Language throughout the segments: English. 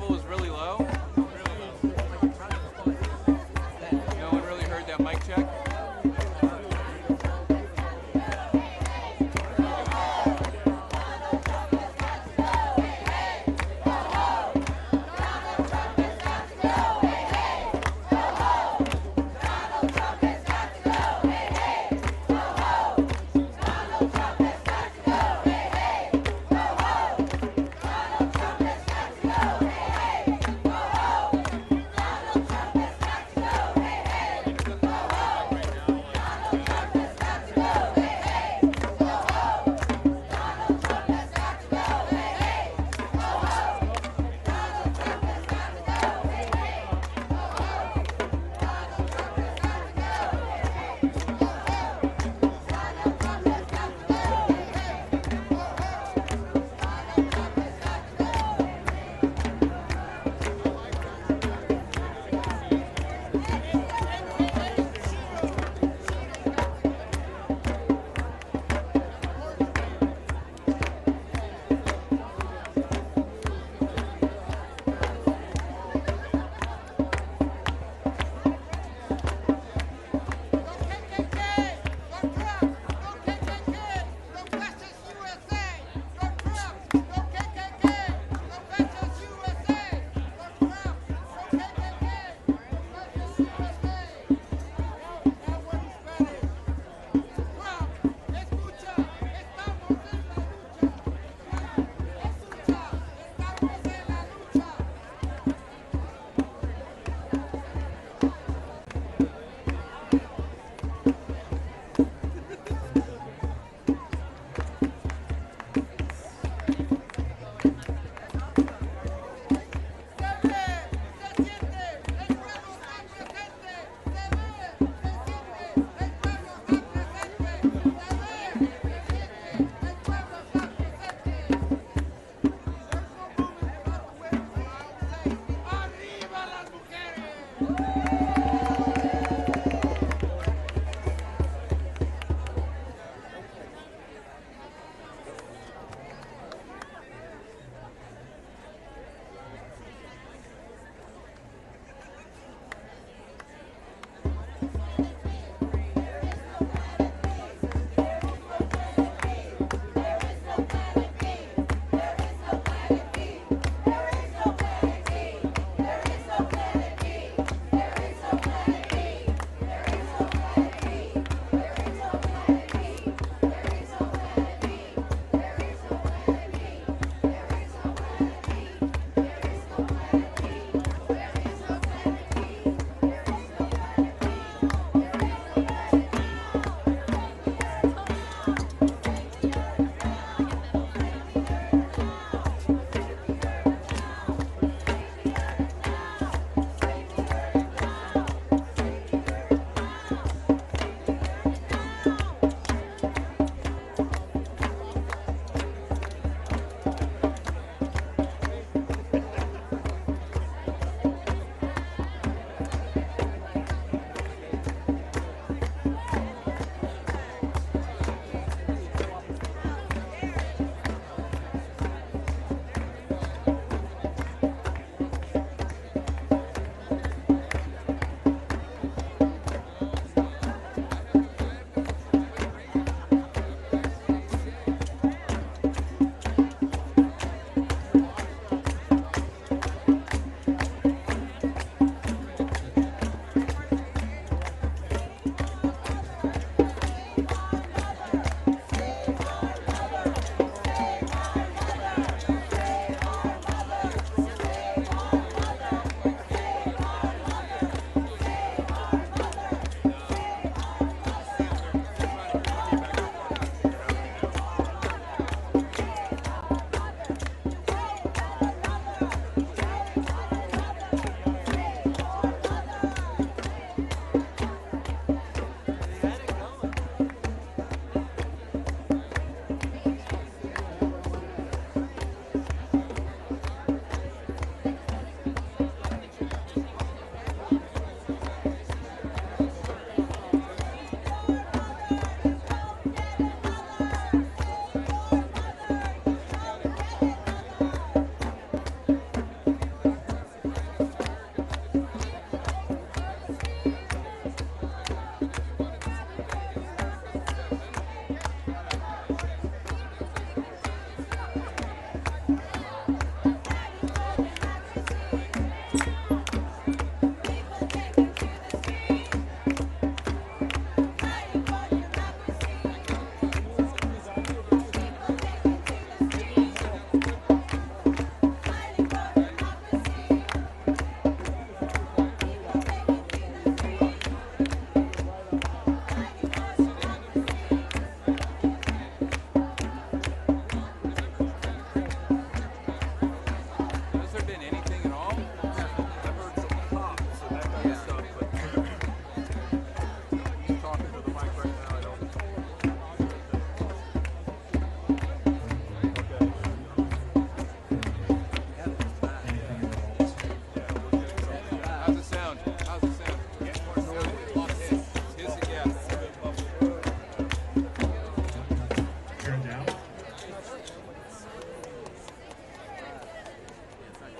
level is really low. No one really heard that mic check.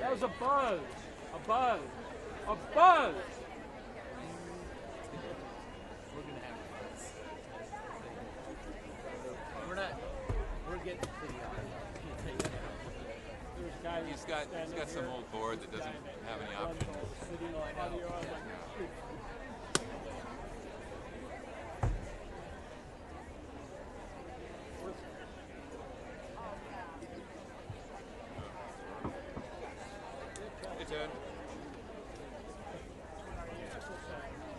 That was a buzz. A buzz. A buzz. We're gonna have a buzz. We're not. We're getting pretty on. He's got some old board that doesn't have any options. Hey Ted.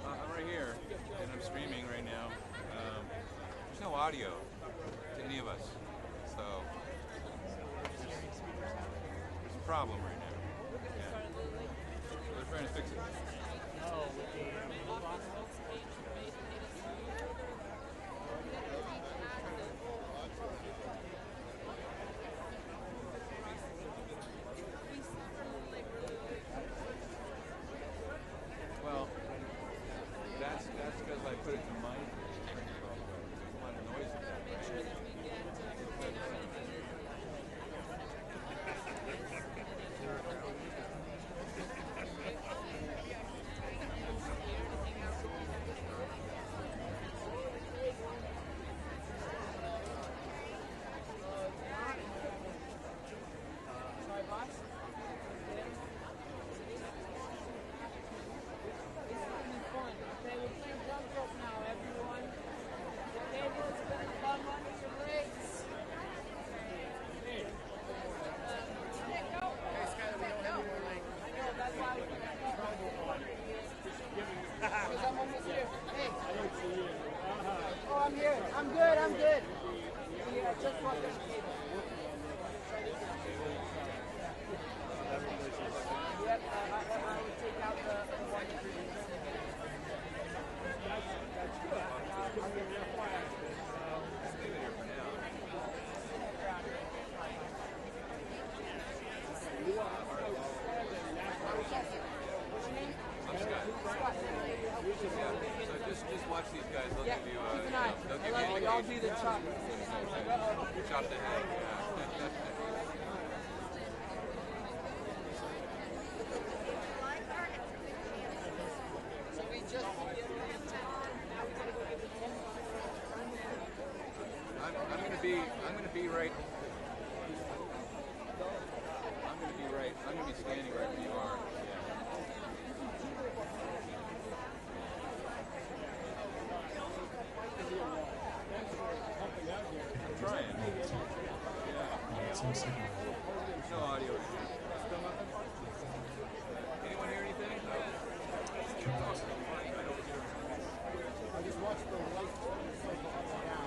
I'm right here, and I'm streaming right now. There's no audio to any of us, so there's a problem right now. Yeah. So they're trying to fix it. Well, that's because I put it to mine. A lot of noise in that. I'm here. I'm good. I'm good. Yeah, just walked in. Yep, I would take out the one. That's good. I'll give you a flag. Leave it here for now. I'm Scott. Yeah, so just watch these guys. They'll give you. Keep an eye. They'll give you Y'all do the chop. chop the head. Yeah. So we just I'm gonna be right. I'm gonna be standing right where you are. I'm trying. Yeah. There's no audio. Still nothing? Anyone hear anything? I just watched the light cycle up and down.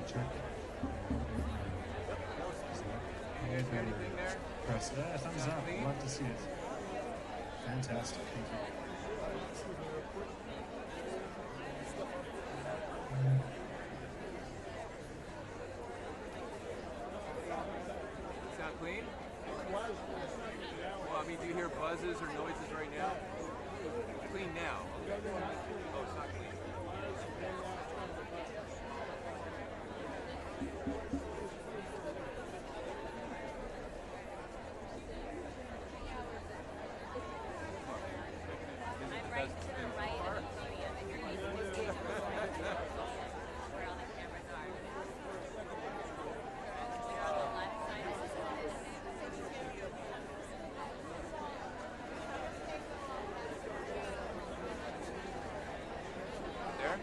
Check. Anything there? Press thumbs up. I'd love to see it. Fantastic. Thank you. Sound clean? Well, I mean, do you hear buzzes or noises right now? Clean now. Oh, it's not clean. There?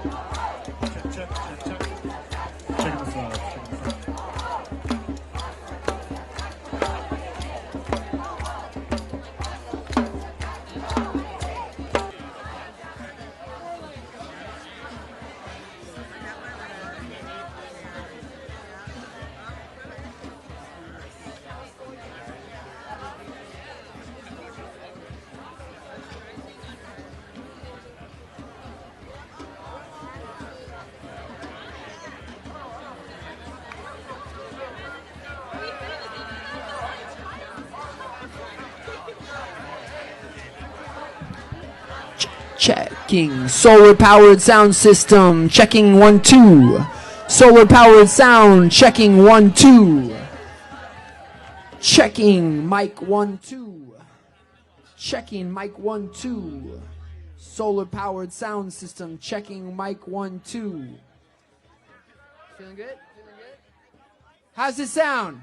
check. Check, check, check, check. Checking the flow. Checking the flow. Checking solar powered sound system. Checking 1 2. Solar powered sound. Checking 1 2. Checking mic 1 2. Checking mic 1 2. Solar powered sound system. Checking mic 1 2. Feeling good? Feeling good? How's it sound?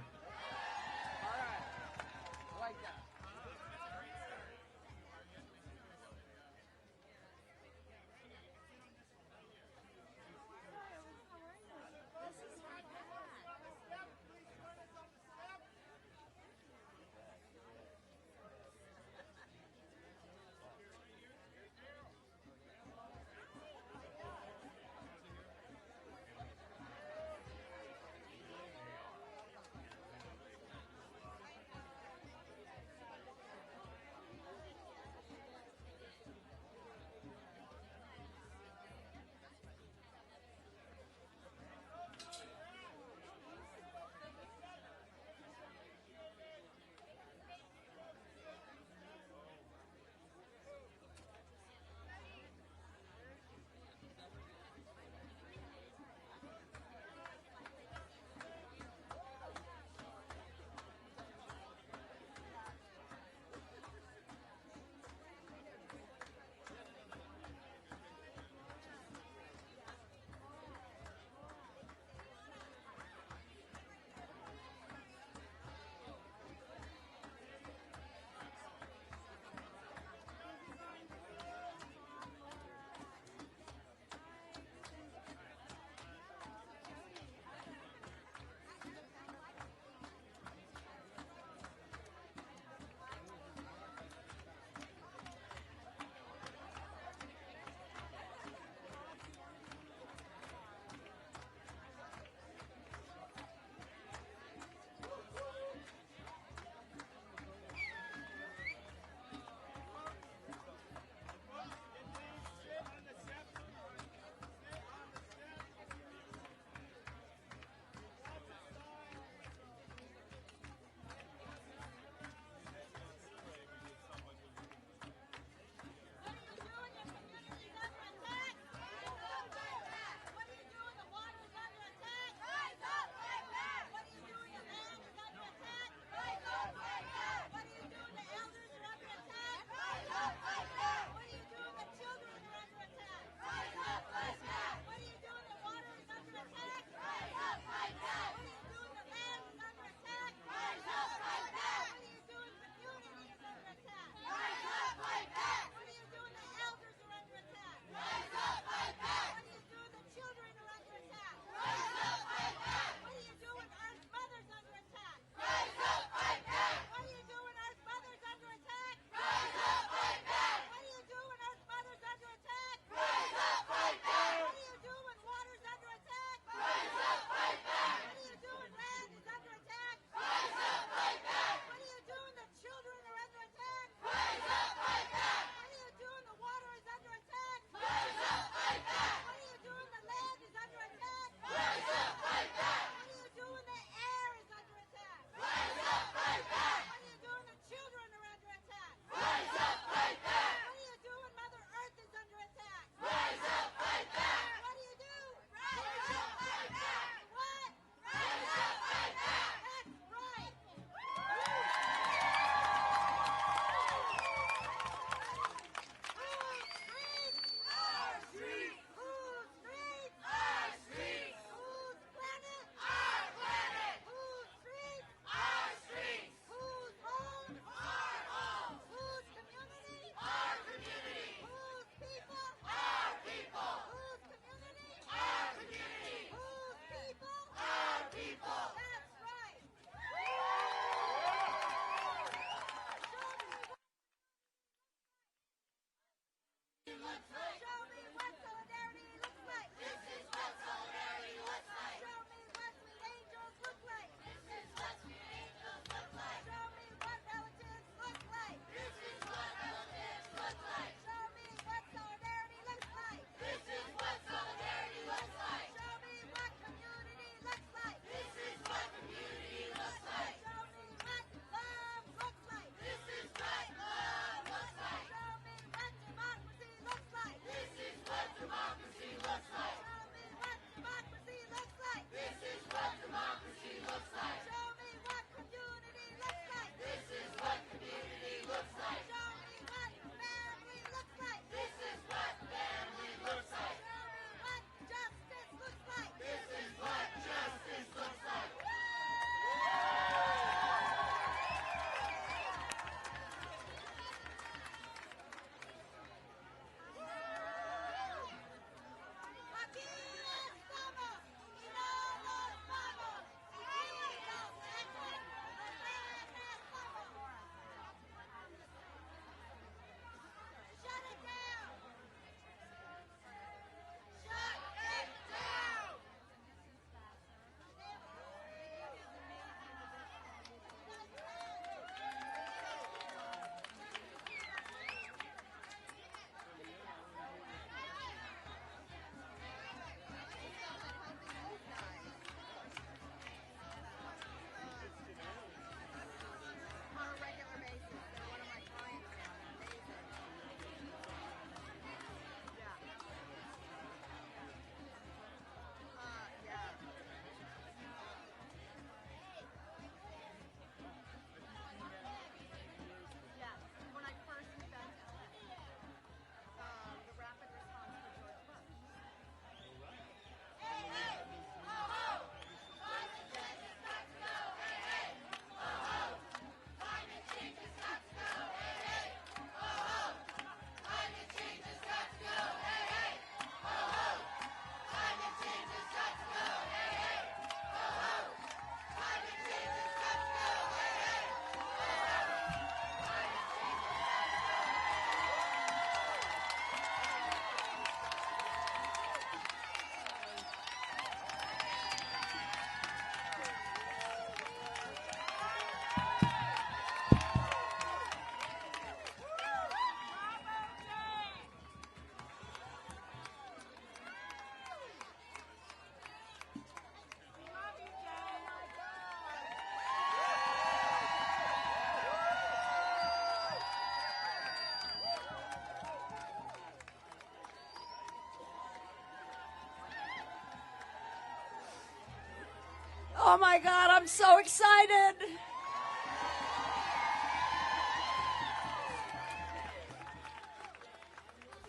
Oh my God, I'm so excited.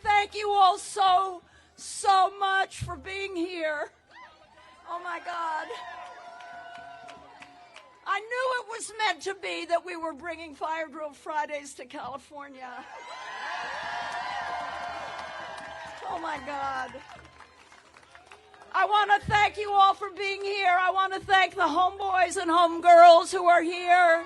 Thank you all so much for being here. Oh my God. I knew it was meant to be that we were bringing Fire Drill Fridays to California. Oh my God. I want to thank you all for being here. I want to thank the homeboys and homegirls who are here.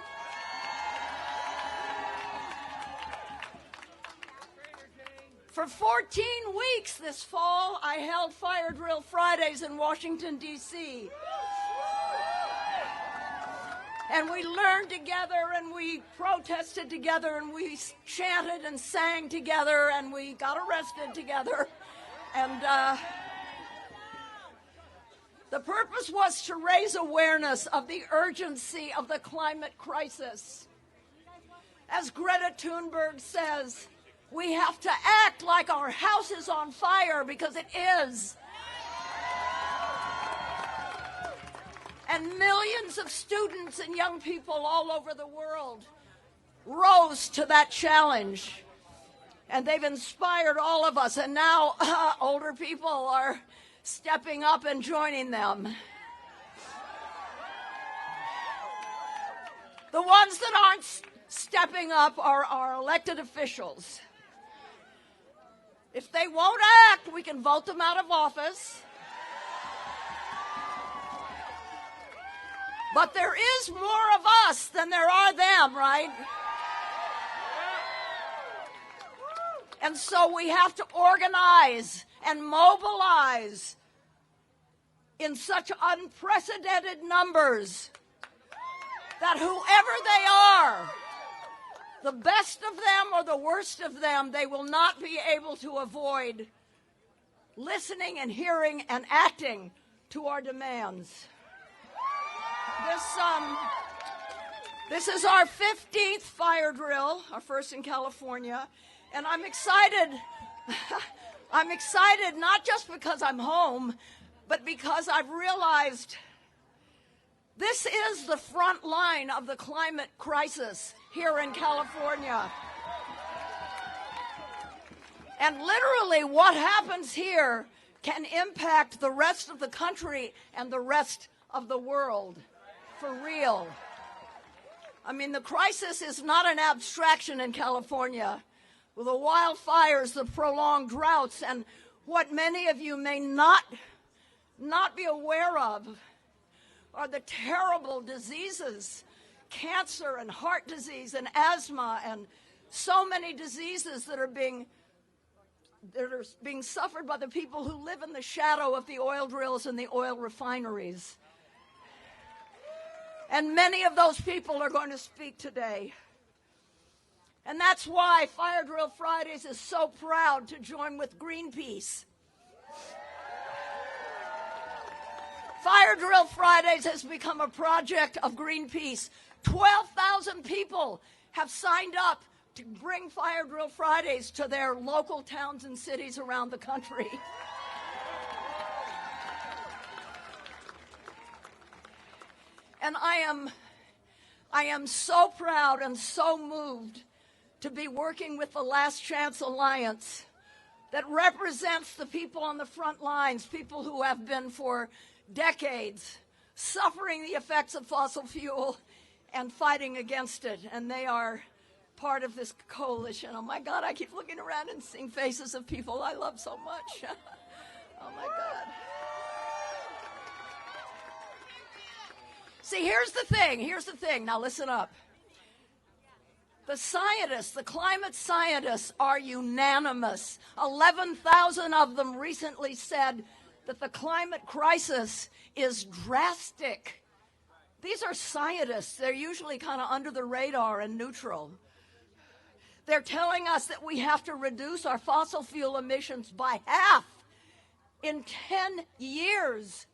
For 14 weeks this fall, I held Fire Drill Fridays in Washington, D.C. And we learned together, and we protested together, and we chanted and sang together, and we got arrested together. And the purpose was to raise awareness of the urgency of the climate crisis. As Greta Thunberg says, we have to act like our house is on fire, because it is. And millions of students and young people all over the world rose to that challenge. And they've inspired all of us. And now older people are stepping up and joining them. The ones that aren't stepping up are our elected officials. If they won't act, we can vote them out of office. But there is more of us than there are them, right? And so we have to organize and mobilize in such unprecedented numbers that whoever they are, the best of them or the worst of them, they will not be able to avoid listening and hearing and acting to our demands. This is our 15th fire drill, our first in California, and I'm excited. I'm excited not just because I'm home, but because I've realized this is the front line of the climate crisis here in California. And literally what happens here can impact the rest of the country and the rest of the world. For real. I mean, the crisis is not an abstraction in California. With the wildfires, the prolonged droughts, and what many of you may not be aware of are the terrible diseases, cancer and heart disease and asthma, and so many diseases that are being suffered by the people who live in the shadow of the oil drills and the oil refineries. And many of those people are going to speak today. And that's why Fire Drill Fridays is so proud to join with Greenpeace. Fire Drill Fridays has become a project of Greenpeace. 12,000 people have signed up to bring Fire Drill Fridays to their local towns and cities around the country. And I am so proud and so moved to be working with the Last Chance Alliance that represents the people on the front lines, people who have been for decades suffering the effects of fossil fuel and fighting against it. And they are part of this coalition. Oh my God, I keep looking around and seeing faces of people I love so much. Oh my God. See, here's the thing. Now listen up. The scientists, the climate scientists are unanimous. 11,000 of them recently said that the climate crisis is drastic. These are scientists. They're usually kind of under the radar and neutral. They're telling us that we have to reduce our fossil fuel emissions by half in 10 years.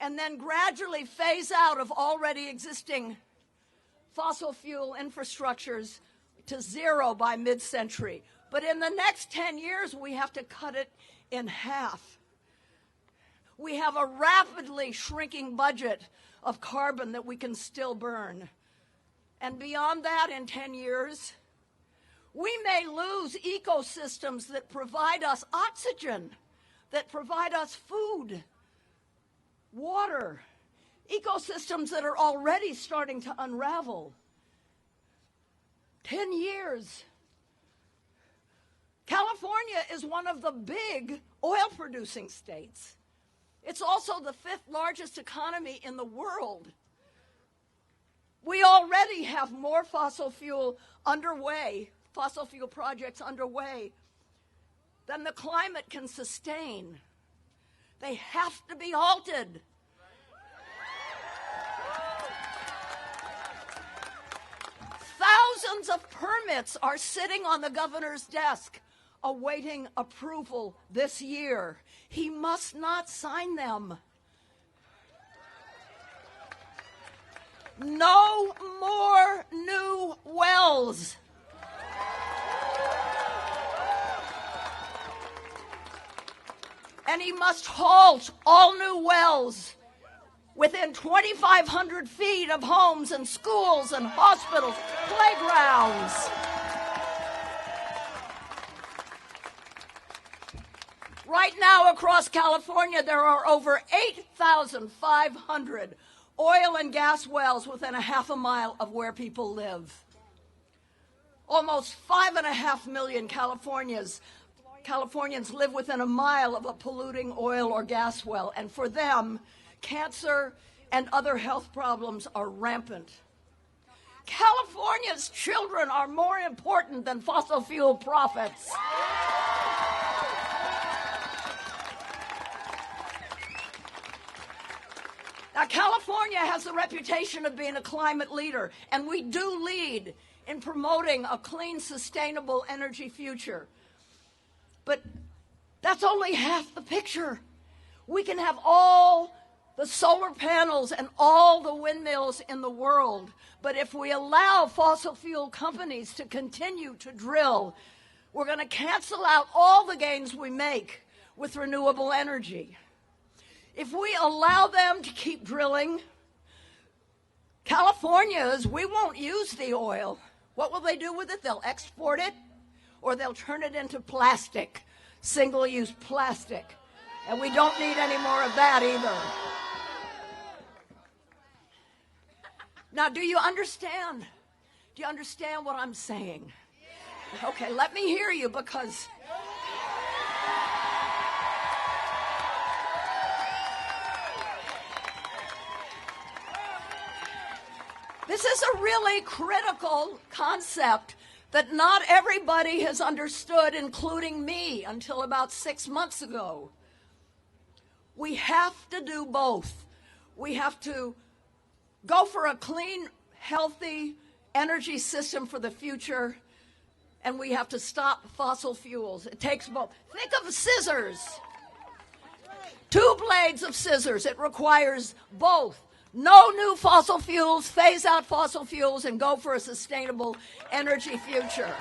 And then gradually phase out of already existing fossil fuel infrastructures to zero by mid-century. But in the next 10 years, we have to cut it in half. We have a rapidly shrinking budget of carbon that we can still burn. And beyond that, in 10 years, we may lose ecosystems that provide us oxygen, that provide us food, water, ecosystems that are already starting to unravel. 10 years. California is one of the big oil-producing states. It's also the 5th largest economy in the world. We already have more fossil fuel projects underway than the climate can sustain. They have to be halted. Thousands of permits are sitting on the governor's desk awaiting approval this year. He must not sign them. No more new wells. And he must halt all new wells within 2,500 feet of homes and schools and hospitals, playgrounds. Right now across California, there are over 8,500 oil and gas wells within a half a mile of where people live. Almost 5.5 million Californians live within a mile of a polluting oil or gas well, and for them, cancer and other health problems are rampant. California's children are more important than fossil fuel profits. Now, California has the reputation of being a climate leader, and we do lead in promoting a clean, sustainable energy future. But that's only half the picture. We can have all the solar panels and all the windmills in the world, but if we allow fossil fuel companies to continue to drill, we're going to cancel out all the gains we make with renewable energy. If we allow them to keep drilling, Californians, we won't use the oil. What will they do with it? They'll export it, or they'll turn it into plastic, single-use plastic. And we don't need any more of that either. Now, do you understand? Do you understand what I'm saying? Okay, let me hear you, because this is a really critical concept that not everybody has understood, including me, until about 6 months ago. We have to do both. We have to go for a clean, healthy energy system for the future, and we have to stop fossil fuels. It takes both. Think of scissors. 2 blades of scissors. It requires both. No new fossil fuels, phase out fossil fuels, and go for a sustainable energy future.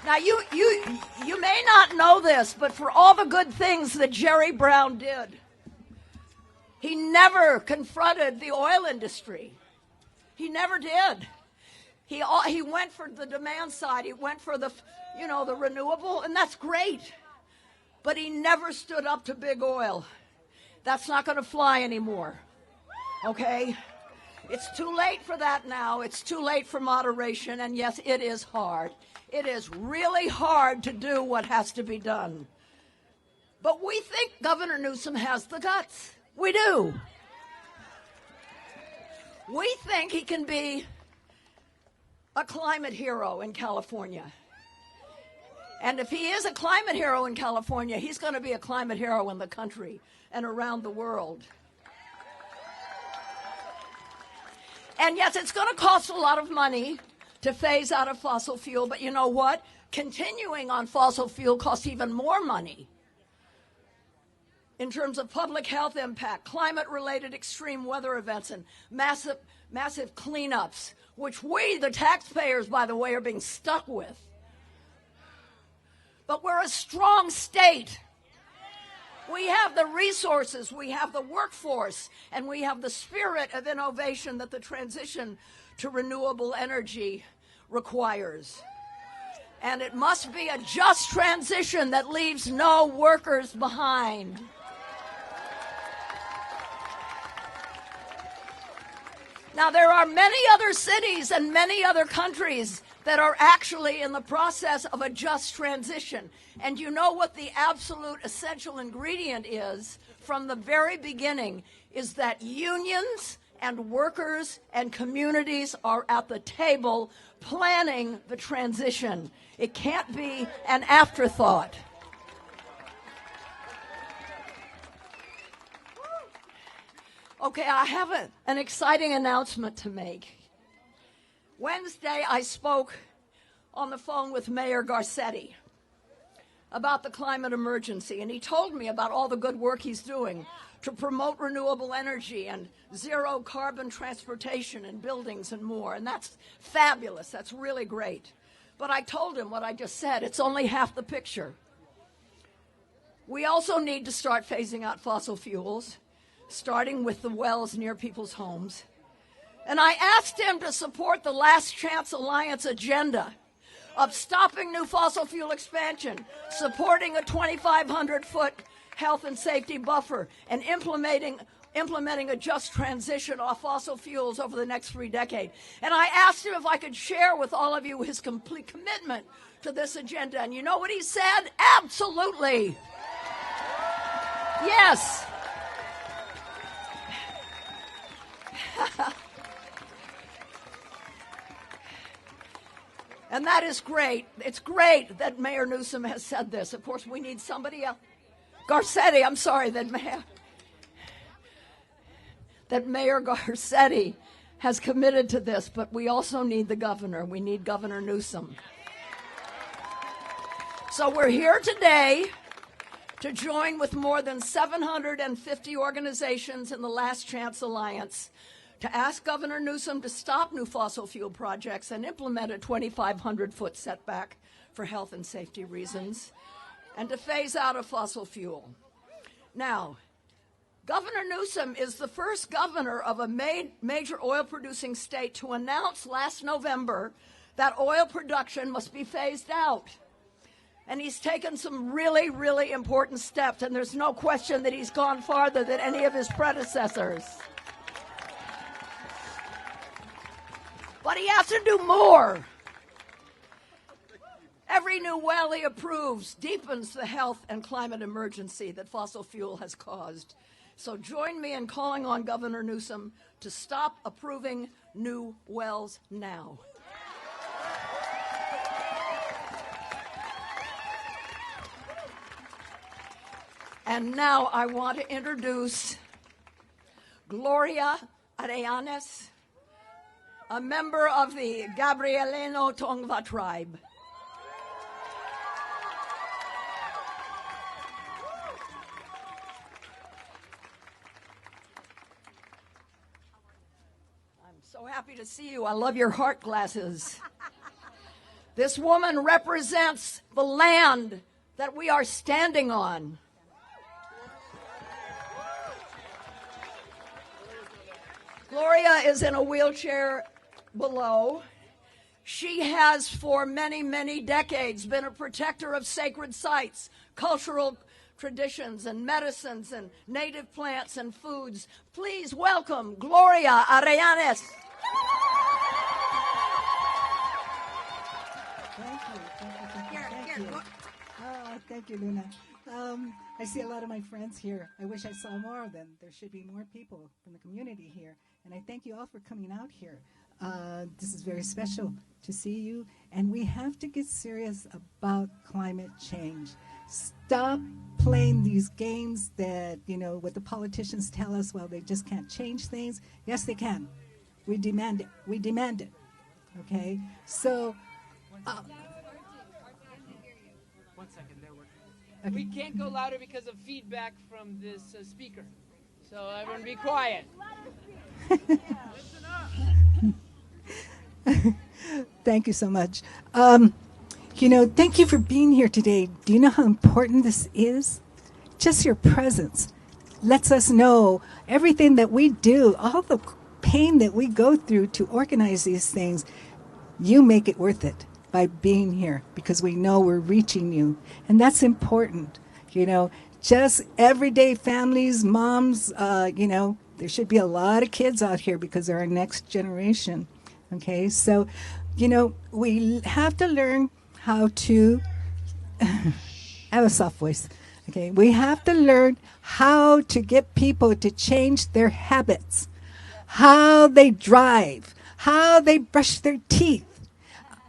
Now, you may not know this, but for all the good things that Jerry Brown did, he never confronted the oil industry. He never did. He went for the demand side. He went for the renewable, and that's great. But he never stood up to big oil. That's not going to fly anymore, okay? It's too late for that now. It's too late for moderation, and yes, it is hard. It is really hard to do what has to be done. But we think Governor Newsom has the guts. We do. We think he can be a climate hero in California. And if he is a climate hero in California, he's going to be a climate hero in the country and around the world. And yes, it's going to cost a lot of money to phase out of fossil fuel, but you know what? Continuing on fossil fuel costs even more money in terms of public health impact, climate-related extreme weather events, and massive cleanups, which we, the taxpayers, by the way, are being stuck with. But we're a strong state. We have the resources, we have the workforce, and we have the spirit of innovation that the transition to renewable energy requires. And it must be a just transition that leaves no workers behind. Now, there are many other cities and many other countries that are actually in the process of a just transition. And you know what the absolute essential ingredient is from the very beginning is that unions and workers and communities are at the table planning the transition. It can't be an afterthought. Okay, I have an exciting announcement to make. Wednesday, I spoke on the phone with Mayor Garcetti about the climate emergency, and he told me about all the good work he's doing to promote renewable energy and zero carbon transportation and buildings and more, and that's fabulous. That's really great. But I told him what I just said. It's only half the picture. We also need to start phasing out fossil fuels, starting with the wells near people's homes. And I asked him to support the Last Chance Alliance agenda of stopping new fossil fuel expansion, supporting a 2,500-foot health and safety buffer, and implementing a just transition off fossil fuels over the next 3 decades. And I asked him if I could share with all of you his complete commitment to this agenda. And you know what he said? Absolutely. Yes. And that is great. It's great that Mayor Newsom has said this. Of course, we need somebody else. Garcetti, I'm sorry, that Mayor Garcetti has committed to this, but we also need the governor. We need Governor Newsom. So we're here today to join with more than 750 organizations in the Last Chance Alliance to ask Governor Newsom to stop new fossil fuel projects and implement a 2,500-foot setback for health and safety reasons, and to phase out a fossil fuel. Now, Governor Newsom is the first governor of a major oil-producing state to announce last November that oil production must be phased out. And he's taken some really, really important steps, and there's no question that he's gone farther than any of his predecessors. But he has to do more. Every new well he approves deepens the health and climate emergency that fossil fuel has caused. So join me in calling on Governor Newsom to stop approving new wells now. And now I want to introduce Gloria Arellanes, a member of the Gabrielino Tongva tribe. I'm so happy to see you. I love your heart glasses. This woman represents the land that we are standing on. Gloria is in a wheelchair below. She has for many, many decades been a protector of sacred sites, cultural traditions and medicines and native plants and foods. Please welcome Gloria Arellanes. Thank you. Oh, thank you, Luna. I see a lot of my friends here. I wish I saw more of them. There should be more people from the community here. And I thank you all for coming out here. This is very special to see you. And we have to get serious about climate change. Stop playing these games that, what the politicians tell us, well, they just can't change things. Yes, they can. We demand it. We demand it. Okay? So... One second, they're working. Okay. We can't go louder because of feedback from this speaker. So everyone be quiet. Thank you so much. Thank you for being here today. Do you know how important this is? Just your presence lets us know everything that we do, all the pain that we go through to organize these things. You make it worth it by being here because we know we're reaching you. And that's important. Just everyday families, moms, there should be a lot of kids out here because they're our next generation. Okay, so, we have to learn how to I have a soft voice. Okay, we have to learn how to get people to change their habits, how they drive, how they brush their teeth,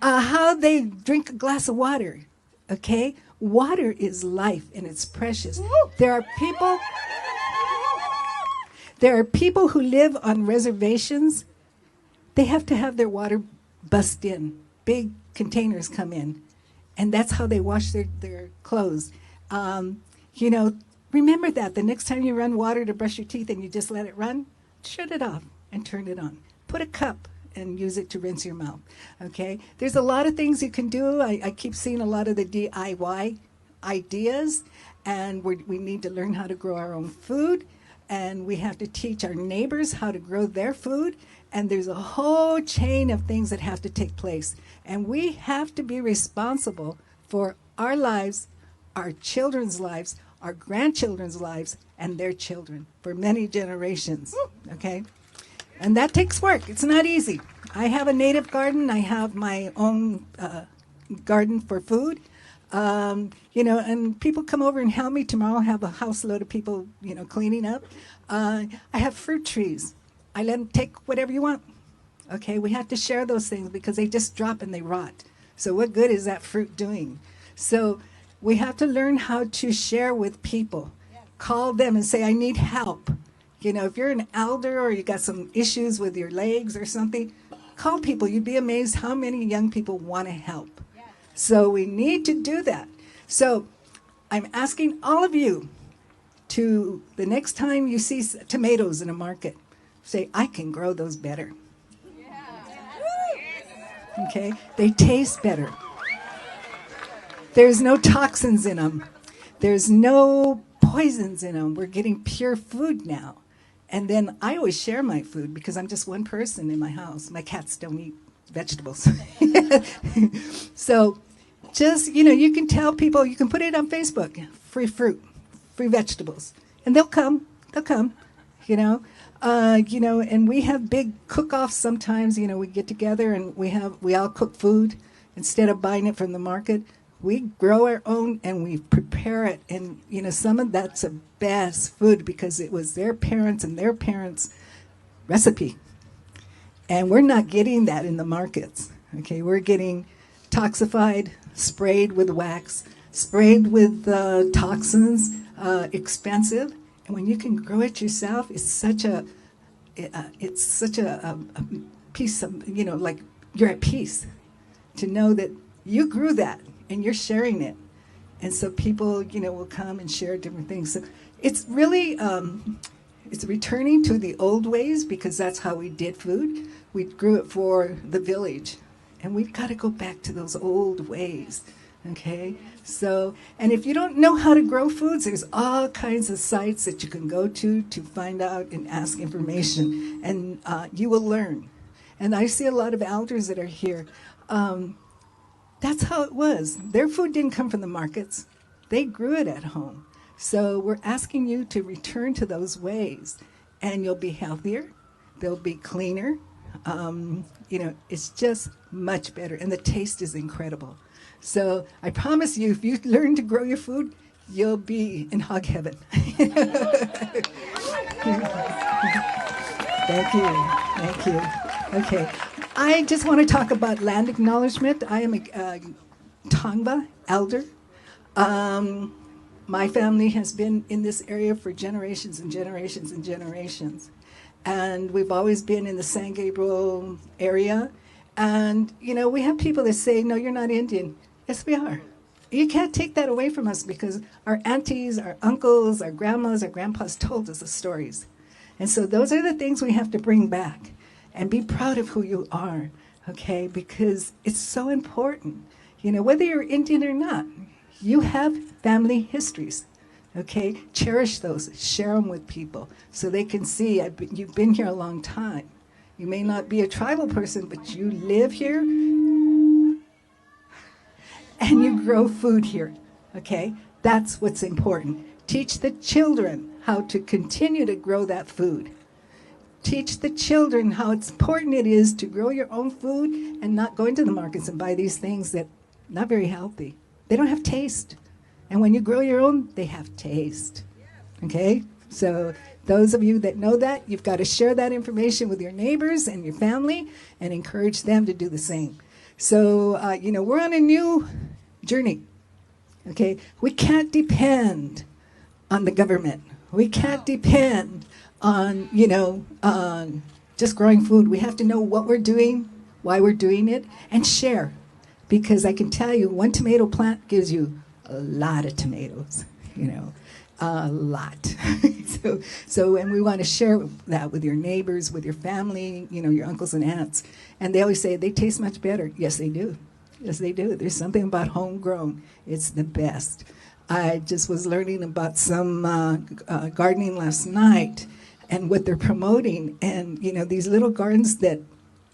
how they drink a glass of water. Okay, water is life and it's precious. There are people who live on reservations. They have to have their water bussed in. Big containers come in, and that's how they wash their clothes. Remember that the next time you run water to brush your teeth and you just let it run, shut it off and turn it on. Put a cup and use it to rinse your mouth. Okay, there's a lot of things you can do. I keep seeing a lot of the DIY ideas, and we need to learn how to grow our own food, and we have to teach our neighbors how to grow their food, and there's a whole chain of things that have to take place, and we have to be responsible for our lives, our children's lives, our grandchildren's lives, and their children for many generations. Okay, and that takes work. It's not easy. I have a native garden. I have my own garden for food. And people come over and help me. Tomorrow I have a house load of people, cleaning up. I have fruit trees. I let them take whatever you want. Okay, we have to share those things because they just drop and they rot. So what good is that fruit doing? So we have to learn how to share with people. Call them and say, I need help. If you're an elder or you got some issues with your legs or something, call people. You'd be amazed how many young people want to help. So we need to do that. So I'm asking all of you to, the next time you see tomatoes in a market, say, I can grow those better. Okay? They taste better. There's no toxins in them. There's no poisons in them. We're getting pure food now. And then I always share my food because I'm just one person in my house. My cats don't eat vegetables. So just, you can tell people, you can put it on Facebook, free fruit, free vegetables. And they'll come, and we have big cook-offs sometimes, we get together and we all cook food instead of buying it from the market. We grow our own and we prepare it. And, some of that's the best food because it was their parents and their parents' recipe. And we're not getting that in the markets. Okay, we're getting toxified, sprayed with wax, sprayed with toxins, expensive. And when you can grow it yourself, it's such a piece of, like you're at peace to know that you grew that and you're sharing it. And so people, will come and share different things. So it's really, it's returning to the old ways because that's how we did food. We grew it for the village. And we've got to go back to those old ways, okay? So, and if you don't know how to grow foods, there's all kinds of sites that you can go to find out and ask information, and you will learn. And I see a lot of elders that are here. That's how it was. Their food didn't come from the markets. They grew it at home. So we're asking you to return to those ways, and you'll be healthier. They'll be cleaner. It's just much better, and the taste is incredible. So I promise you, if you learn to grow your food, you'll be in hog heaven. Thank you. Okay, I just want to talk about land acknowledgement. I am a Tongva elder. My family has been in this area for generations and generations and generations. And we've always been in the San Gabriel area. And, we have people that say, no, you're not Indian. Yes, we are. You can't take that away from us because our aunties, our uncles, our grandmas, our grandpas told us the stories. And so those are the things we have to bring back and be proud of who you are, okay? Because it's so important. You know, whether you're Indian or not, you have family histories. Okay, cherish those, share them with people so they can see you've been here a long time. You may not be a tribal person, but you live here and you grow food here. Okay, that's what's important. Teach the children how to continue to grow that food. Teach the children how important it is to grow your own food and not go into the markets and buy these things that are not very healthy. They don't have taste. And when you grow your own, they have taste. Okay? So those of you that know that, you've got to share that information with your neighbors and your family and encourage them to do the same. So, you know, we're on a new journey. Okay? We can't depend on the government. We can't depend on, you know, just growing food. We have to know what we're doing, why we're doing it, and share. Because I can tell you, one tomato plant gives you a lot of tomatoes, you know, a lot. And we want to share that with your neighbors, with your family, you know, your uncles and aunts. And they always say they taste much better. Yes, they do. Yes, they do. There's something about homegrown. It's the best. I just was learning about some gardening last night and what they're promoting. And, you know, these little gardens that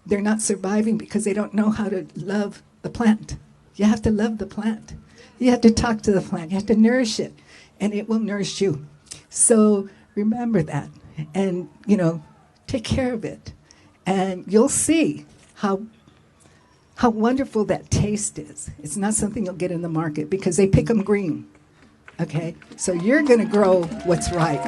they're not surviving because they don't know how to love the plant. You have to love the plant. You have to talk to the plant. You have to nourish it, and it will nourish you. So remember that, and, you know, take care of it. And you'll see how wonderful that taste is. It's not something you'll get in the market because they pick them green. Okay? So you're going to grow what's right.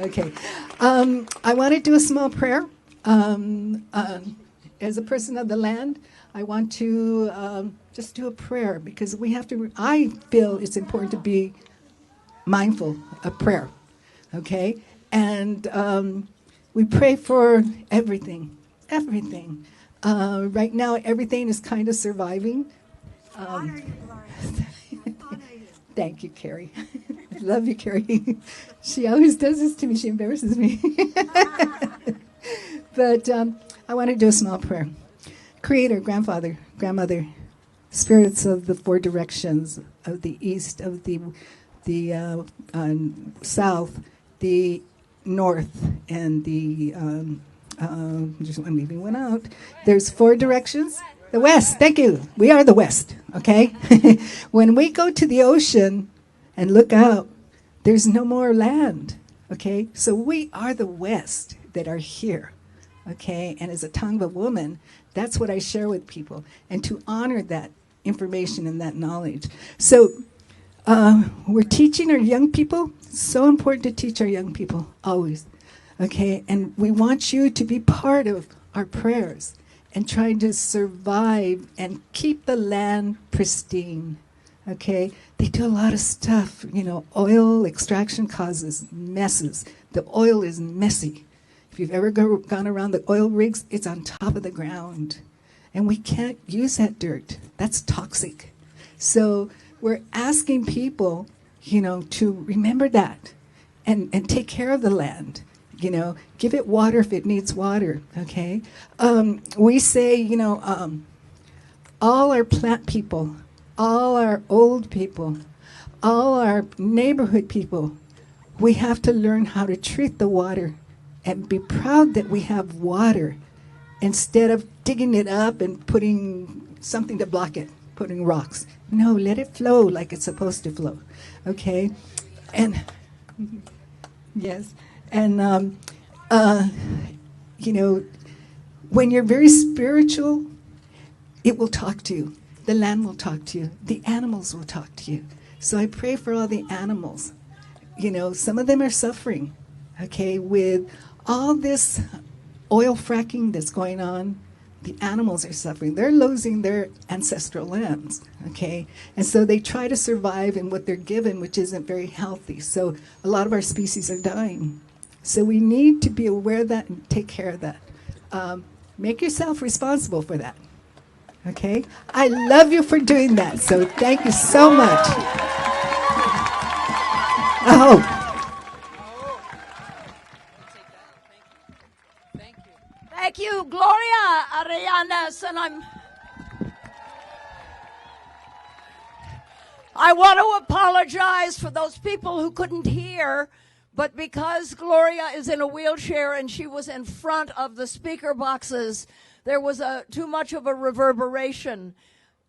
Okay. I want to do a small prayer. As a person of the land, I want to just do a prayer because we have to, I feel it's important to be mindful of prayer, okay? And we pray for everything. Right now, everything is kind of surviving. Honor you, Gloria. Honor you. Thank you, Carrie. I love you, Carrie. She always does this to me. She embarrasses me. But I want to do a small prayer. Creator, grandfather, grandmother, spirits of the four directions, of the east, of the south, the north, and the, I'm leaving one out. There's four directions. The west, thank you. We are the west, okay? When we go to the ocean and look out, there's no more land, okay? So we are the west that are here. Okay, and as a Tongva woman, that's what I share with people, and to honor that information and that knowledge. So we're teaching our young people. It's so important to teach our young people, always. Okay, and we want you to be part of our prayers and trying to survive and keep the land pristine. Okay, they do a lot of stuff. You know, oil extraction causes messes. The oil is messy. If you've ever gone around the oil rigs, it's on top of the ground. And we can't use that dirt. That's toxic. So we're asking people, you know, to remember that and take care of the land. You know, give it water if it needs water, okay? We say, you know, all our plant people, all our old people, all our neighborhood people, we have to learn how to treat the water and be proud that we have water instead of digging it up and putting something to block it, putting rocks. No, let it flow like it's supposed to flow, okay? And, yes, and, you know, when you're very spiritual, it will talk to you. The land will talk to you. The animals will talk to you. So I pray for all the animals. You know, some of them are suffering, okay, with all this oil fracking that's going on. The animals are suffering. They're losing their ancestral lands, okay? And so they try to survive in what they're given, which isn't very healthy. So a lot of our species are dying. So we need to be aware of that and take care of that. Make yourself responsible for that, okay? I love you for doing that, so thank you so much. Thank Arianes, and I want to apologize for those people who couldn't hear, but because Gloria is in a wheelchair and she was in front of the speaker boxes, there was too much of a reverberation.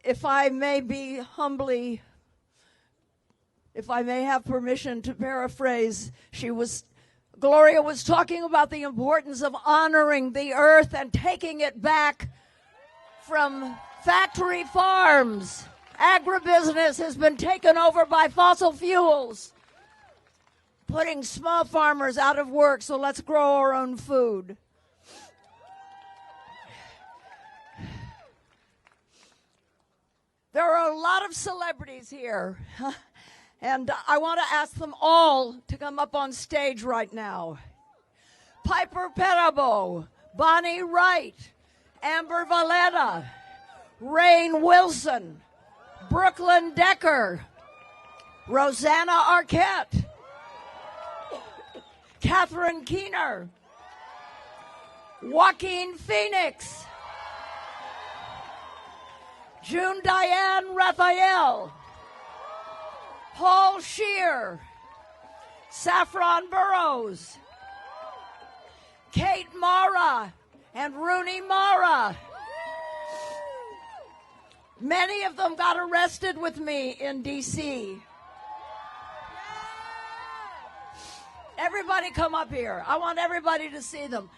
If I may have permission to paraphrase, Gloria was talking about the importance of honoring the earth and taking it back from factory farms. Agribusiness has been taken over by fossil fuels, putting small farmers out of work, so let's grow our own food. There are a lot of celebrities here, and I want to ask them all to come up on stage right now. Piper Perabo, Bonnie Wright, Amber Valletta, Rainn Wilson, Brooklyn Decker, Rosanna Arquette, Catherine Keener, Joaquin Phoenix, June Diane Raphael, Paul Scheer, Saffron Burrows, Kate Mara, and Rooney Mara. Many of them got arrested with me in D.C. Everybody come up here. I want everybody to see them.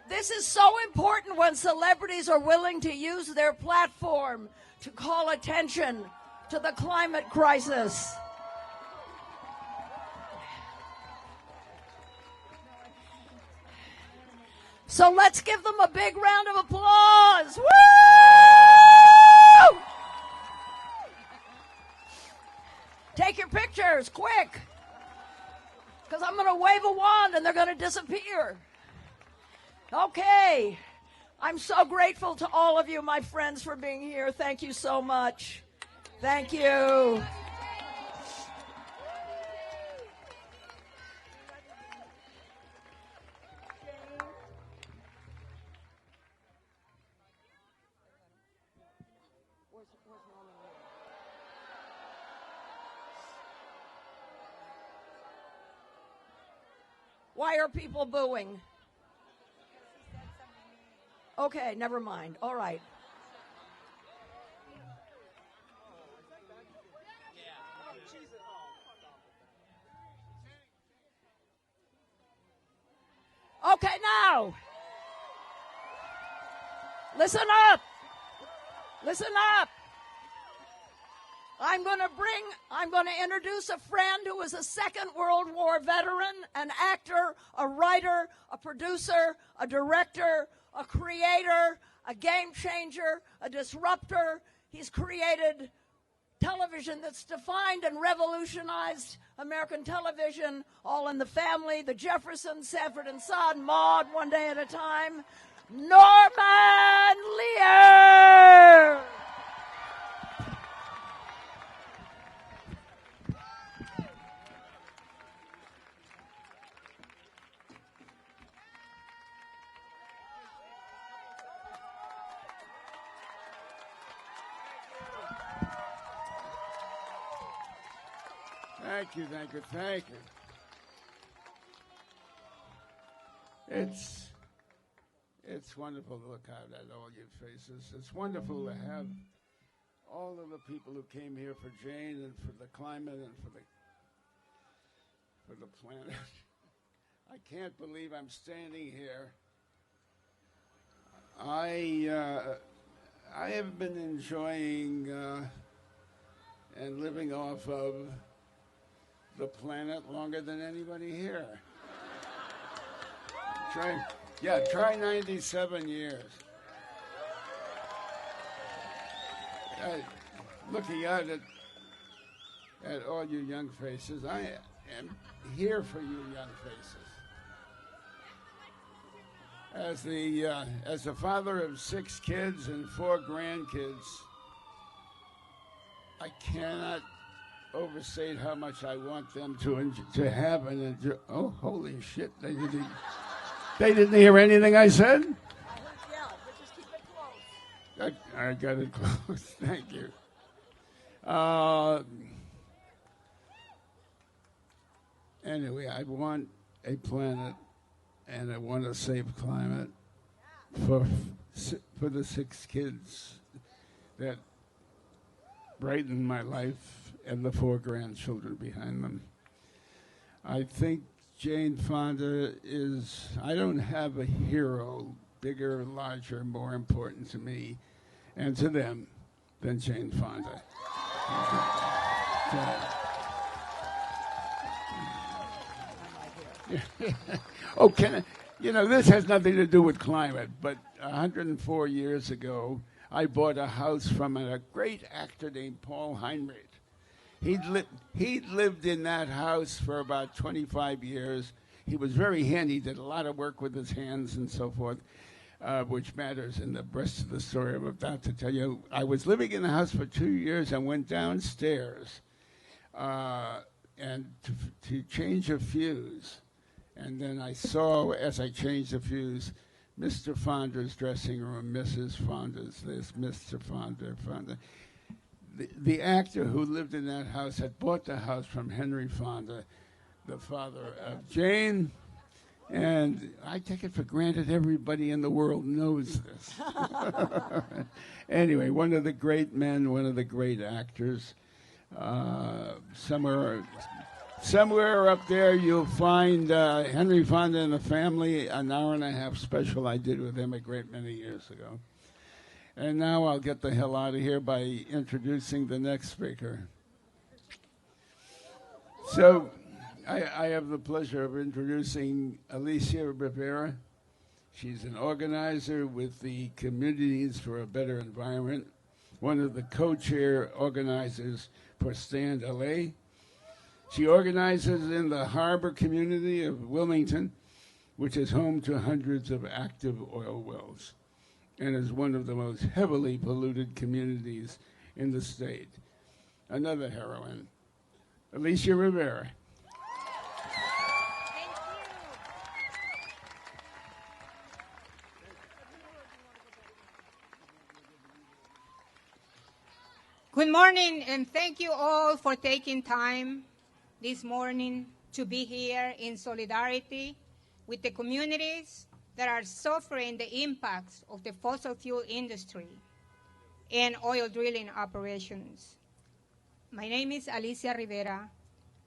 This is so important when celebrities are willing to use their platform to call attention to the climate crisis. So let's give them a big round of applause. Woo! Take your pictures, quick, because I'm going to wave a wand and they're going to disappear. Okay. I'm so grateful to all of you, my friends, for being here. Thank you so much. Thank you. Why are people booing? Okay, never mind. All right. Okay, now. Listen up. Listen up. I'm going to introduce a friend who was a Second World War veteran, an actor, a writer, a producer, a director, a creator, a game changer, a disruptor. He's created television that's defined and revolutionized American television, All in the Family, The Jeffersons, Sanford and Son, Maude, One Day at a Time, Norman Lear. Thank you, thank you, thank you. It's wonderful to look out at all your faces. It's wonderful to have all of the people who came here for Jane and for the climate and for the planet. I can't believe I'm standing here. I have been enjoying and living off of the planet longer than anybody here. Try 97 years. Looking out at all you young faces, I am here for you young faces. As the father of 6 kids and 4 grandkids, I cannot overstate how much I want them to have and enjoy. Oh, holy shit! They didn't hear anything I said. Yeah, but just keep it I got it close. Thank you. Anyway, I want a planet, and I want a safe climate for the 6 kids that brighten my life and the 4 grandchildren behind them. I think Jane Fonda is, I don't have a hero bigger, larger, more important to me and to them than Jane Fonda. Oh, this has nothing to do with climate, but 104 years ago, I bought a house from a great actor named Paul Heinrich. He'd lived in that house for about 25 years. He was very handy, did a lot of work with his hands and so forth, which matters in the rest of the story I'm about to tell you. I was living in the house for 2 years and went downstairs and to change a fuse. And then I saw, as I changed the fuse, Mr. Fonda's dressing room, Mrs. Fonda's this, Mr. Fonda. The actor who lived in that house had bought the house from Henry Fonda, the father of Jane, and I take it for granted everybody in the world knows this. Anyway, one of the great men, one of the great actors. Somewhere up there you'll find Henry Fonda and the Family, an hour-and-a-half special I did with him a great many years ago. And now I'll get the hell out of here by introducing the next speaker. So I have the pleasure of introducing Alicia Rivera. She's an organizer with the Communities for a Better Environment, one of the co-chair organizers for Stand LA. She organizes in the harbor community of Wilmington, which is home to hundreds of active oil wells, and is one of the most heavily polluted communities in the state. Another heroine, Alicia Rivera. Good morning, and thank you all for taking time this morning to be here in solidarity with the communities that are suffering the impacts of the fossil fuel industry and oil drilling operations. My name is Alicia Rivera.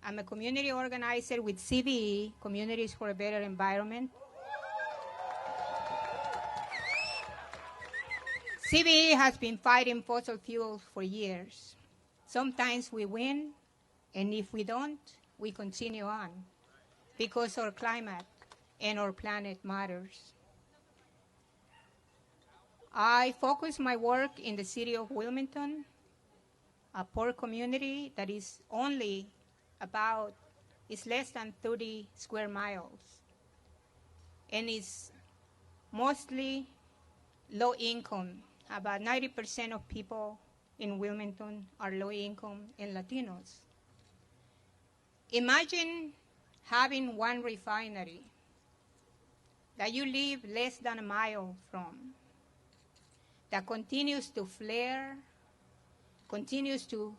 I'm a community organizer with CBE, Communities for a Better Environment. CBE has been fighting fossil fuels for years. Sometimes we win, and if we don't, we continue on because our climate and our planet matters. I focus my work in the city of Wilmington, a poor community that is less than 30 square miles, and is mostly low income. About 90% of people in Wilmington are low income and Latinos. Imagine having one refinery that you live less than a mile from, that continues to flare, continues to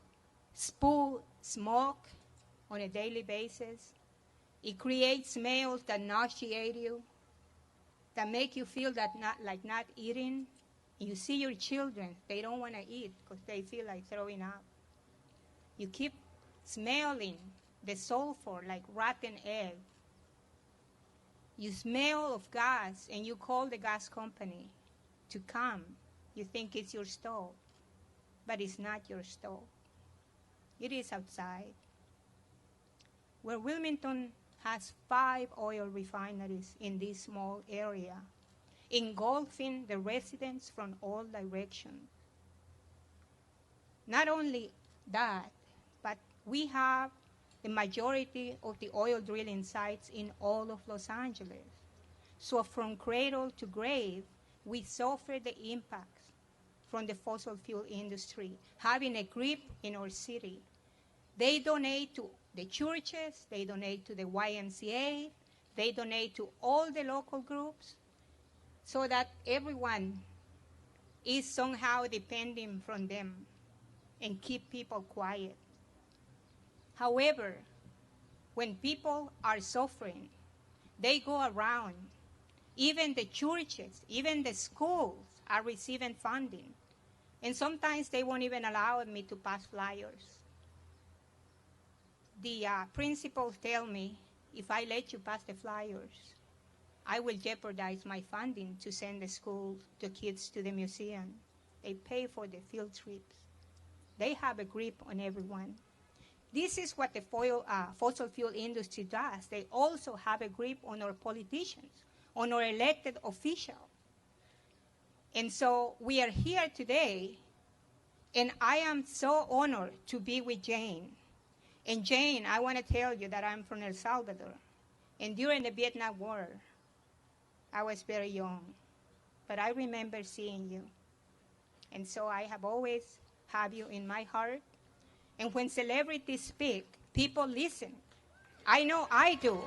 spew smoke on a daily basis. It creates smells that nauseate you, that make you feel like not eating. You see your children, they don't want to eat because they feel like throwing up. You keep smelling the sulfur like rotten egg. You smell of gas and you call the gas company to come. You think it's your stove, but it's not your stove. It is outside. Where Wilmington has 5 oil refineries in this small area, engulfing the residents from all directions. Not only that, but we have the majority of the oil drilling sites in all of Los Angeles. So from cradle to grave, we suffer the impacts from the fossil fuel industry, having a grip in our city. They donate to the churches, they donate to the YMCA, they donate to all the local groups, so that everyone is somehow depending from them and keep people quiet. However, when people are suffering, they go around. Even the churches, even the schools are receiving funding. And sometimes they won't even allow me to pass flyers. The principals tell me, if I let you pass the flyers, I will jeopardize my funding to send the kids to the museum. They pay for the field trips. They have a grip on everyone. This is what the fossil fuel industry does. They also have a grip on our politicians, on our elected officials. And so we are here today, and I am so honored to be with Jane. And Jane, I want to tell you that I'm from El Salvador. And during the Vietnam War, I was very young, but I remember seeing you. And so I have always had you in my heart. And when celebrities speak, people listen. I know I do.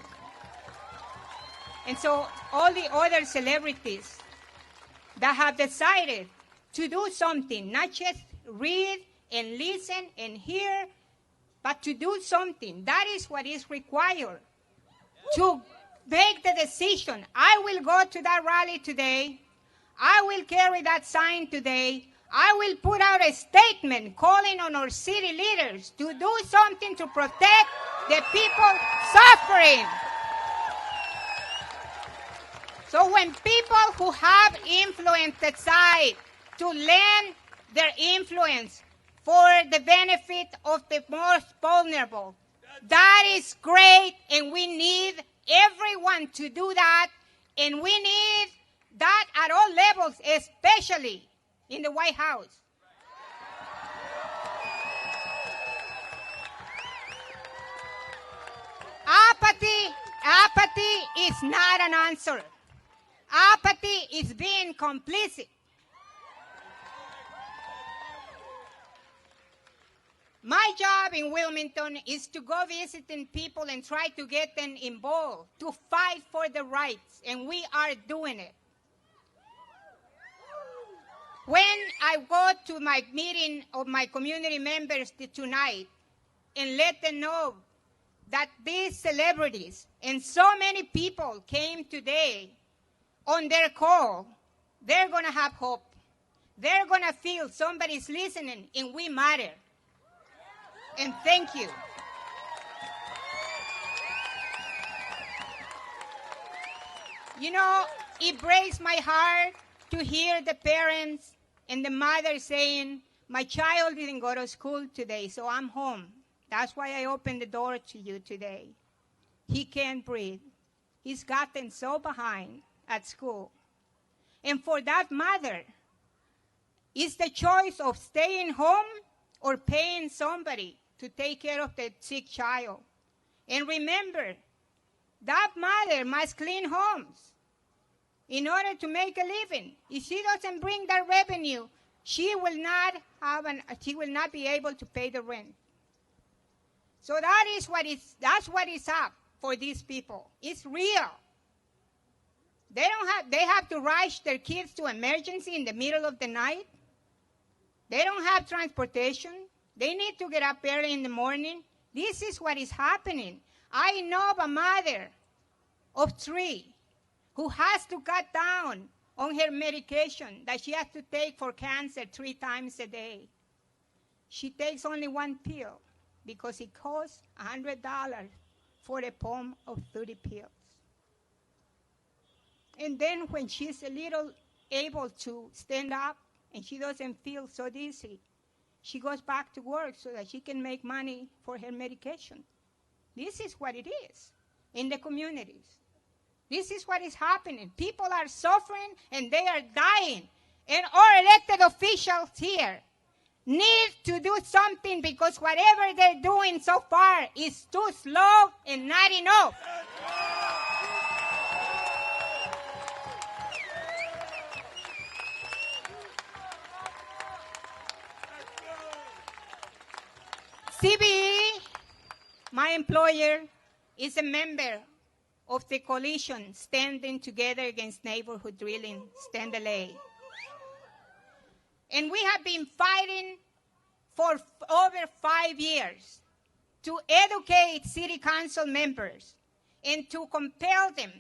And so all the other celebrities that have decided to do something, not just read and listen and hear, but to do something, that is what is required to make the decision. I will go to that rally today. I will carry that sign today. I will put out a statement calling on our city leaders to do something to protect the people suffering. So when people who have influence decide to lend their influence for the benefit of the most vulnerable, that is great, and we need everyone to do that, and we need that at all levels, especially in the White House. Apathy is not an answer. Apathy is being complicit. My job in Wilmington is to go visiting people and try to get them involved, to fight for the rights, and we are doing it. When I go to my meeting of my community members tonight and let them know that these celebrities and so many people came today on their call, they're going to have hope. They're going to feel somebody's listening and we matter. And thank you. You know, it breaks my heart to hear the parents and the mother saying, my child didn't go to school today, so I'm home. That's why I opened the door to you today. He can't breathe. He's gotten so behind at school. And for that mother, it's the choice of staying home or paying somebody to take care of the sick child. And remember, that mother must clean homes in order to make a living. If she doesn't bring that revenue, she will not be able to pay the rent. So that's what is up for these people. It's real. They have to rush their kids to emergency in the middle of the night. They don't have transportation. They need to get up early in the morning. This is what is happening. I know of a mother of 3 who has to cut down on her medication that she has to take for cancer 3 times a day. She takes only 1 pill because it costs $100 for a pump of 30 pills. And then when she's a little able to stand up and she doesn't feel so dizzy, she goes back to work so that she can make money for her medication. This is what it is in the communities. This is what is happening. People are suffering and they are dying. And our elected officials here need to do something because whatever they're doing so far is too slow and not enough. CBE, my employer, is a member of the coalition Standing Together Against Neighborhood Drilling, Stand LA. And we have been fighting for over 5 years to educate city council members and to compel them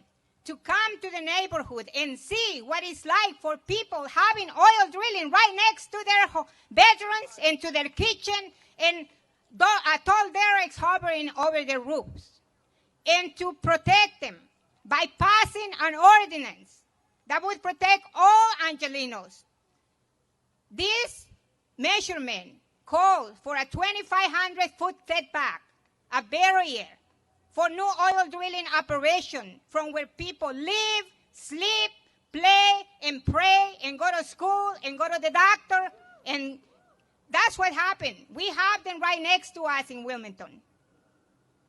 to come to the neighborhood and see what it's like for people having oil drilling right next to their bedrooms and to their kitchen and tall derricks hovering over their roofs, and to protect them by passing an ordinance that would protect all Angelinos. This measurement called for a 2,500-foot setback, a barrier for new oil drilling operation from where people live, sleep, play, and pray, and go to school, and go to the doctor, and that's what happened. We have them right next to us in Wilmington.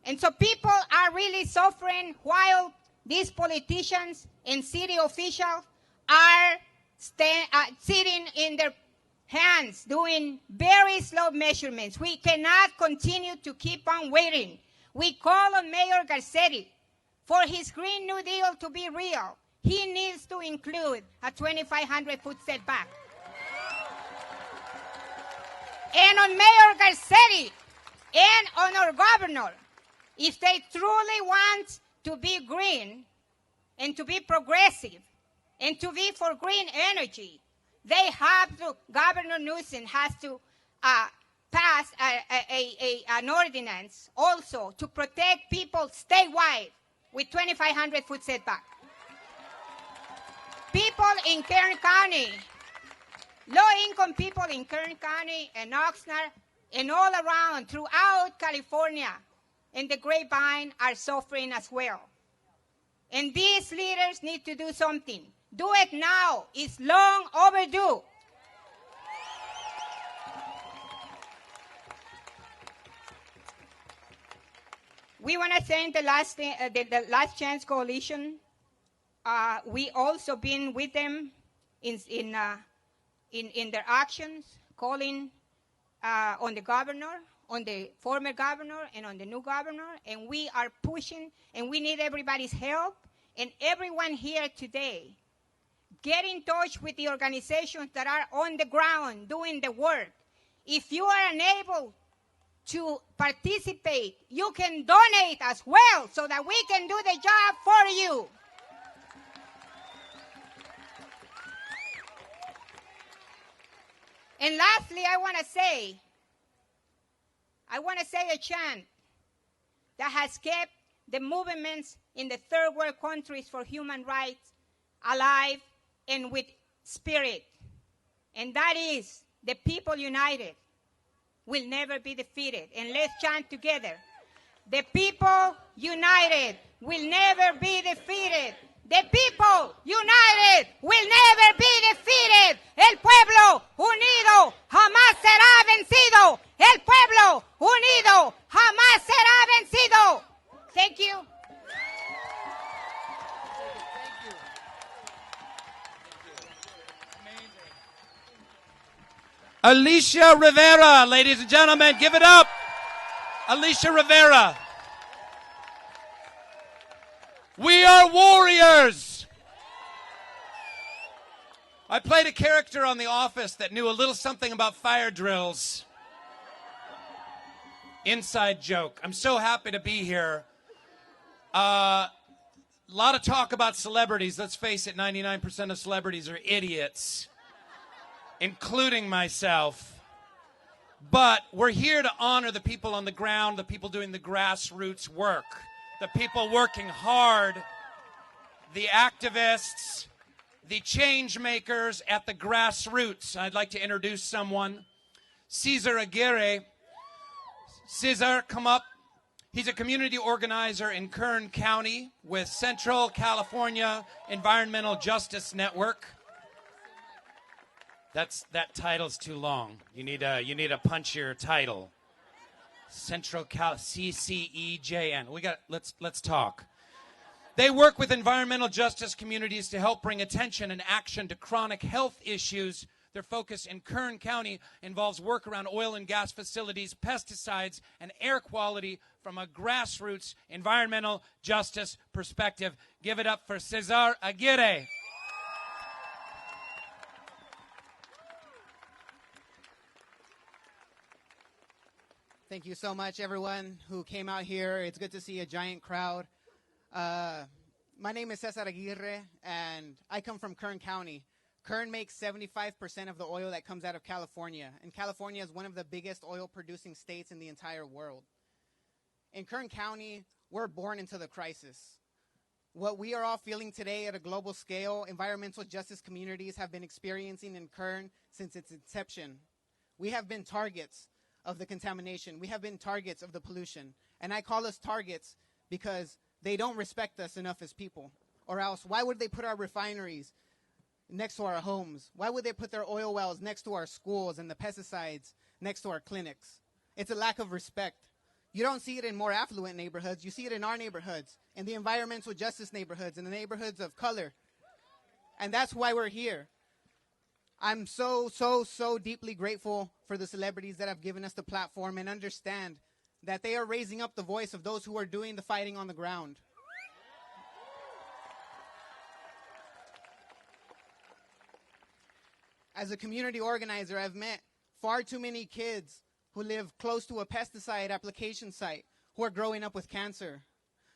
And so people are really suffering while these politicians and city officials are sitting in their hands doing very slow measurements. We cannot continue to keep on waiting. We call on Mayor Garcetti for his Green New Deal to be real. He needs to include a 2,500-foot setback. And on Mayor Garcetti and on our governor, if they truly want to be green and to be progressive and to be for green energy, they have to, Governor Newsom has to pass an ordinance also to protect people statewide with 2,500-foot setback. People in Kern County, low-income people in Kern County and Oxnard and all around throughout California and the Grapevine are suffering as well. And these leaders need to do something. Do it now. It's long overdue. We want to thank the Last Chance Coalition. We also been with them in their actions, calling on the governor, on the former governor, and on the new governor, and we are pushing, and we need everybody's help, and everyone here today. Get in touch with the organizations that are on the ground doing the work. If you are unable to participate, you can donate as well so that we can do the job for you. And lastly, I want to say a chant that has kept the movements in the third world countries for human rights alive and with spirit. And that is, the people united will never be defeated. And let's chant together. The people united will never be defeated. The people united will never be defeated. El pueblo unido jamás será vencido. El pueblo unido jamás será vencido. Thank you. Alicia Rivera, ladies and gentlemen, give it up. Alicia Rivera. We are warriors. I played a character on The Office that knew a little something about fire drills. Inside joke. I'm so happy to be here. A lot of talk about celebrities. Let's face it, 99% of celebrities are idiots, including myself. But we're here to honor the people on the ground, the people doing the grassroots work, the people working hard, the activists, the change makers at the grassroots. I'd like to introduce someone. Cesar Aguirre. Cesar, come up. He's a community organizer in Kern County with Central California Environmental Justice Network. That title's too long. You need a punchier title. Central Cal CCEJN. Let's talk. They work with environmental justice communities to help bring attention and action to chronic health issues. Their focus in Kern County involves work around oil and gas facilities, pesticides, and air quality from a grassroots environmental justice perspective. Give it up for Cesar Aguirre. Thank you so much, everyone who came out here. It's good to see a giant crowd. My name is Cesar Aguirre, and I come from Kern County. Kern makes 75% of the oil that comes out of California, and California is one of the biggest oil-producing states in the entire world. In Kern County, we're born into the crisis. What we are all feeling today at a global scale, environmental justice communities have been experiencing in Kern since its inception. We have been targets of the contamination. We have been targets of the pollution. And I call us targets because they don't respect us enough as people. Or else, why would they put our refineries next to our homes? Why would they put their oil wells next to our schools and the pesticides next to our clinics? It's a lack of respect. You don't see it in more affluent neighborhoods. You see it in our neighborhoods, in the environmental justice neighborhoods, in the neighborhoods of color. And that's why we're here. I'm so deeply grateful for the celebrities that have given us the platform and understand that they are raising up the voice of those who are doing the fighting on the ground. As a community organizer, I've met far too many kids who live close to a pesticide application site who are growing up with cancer.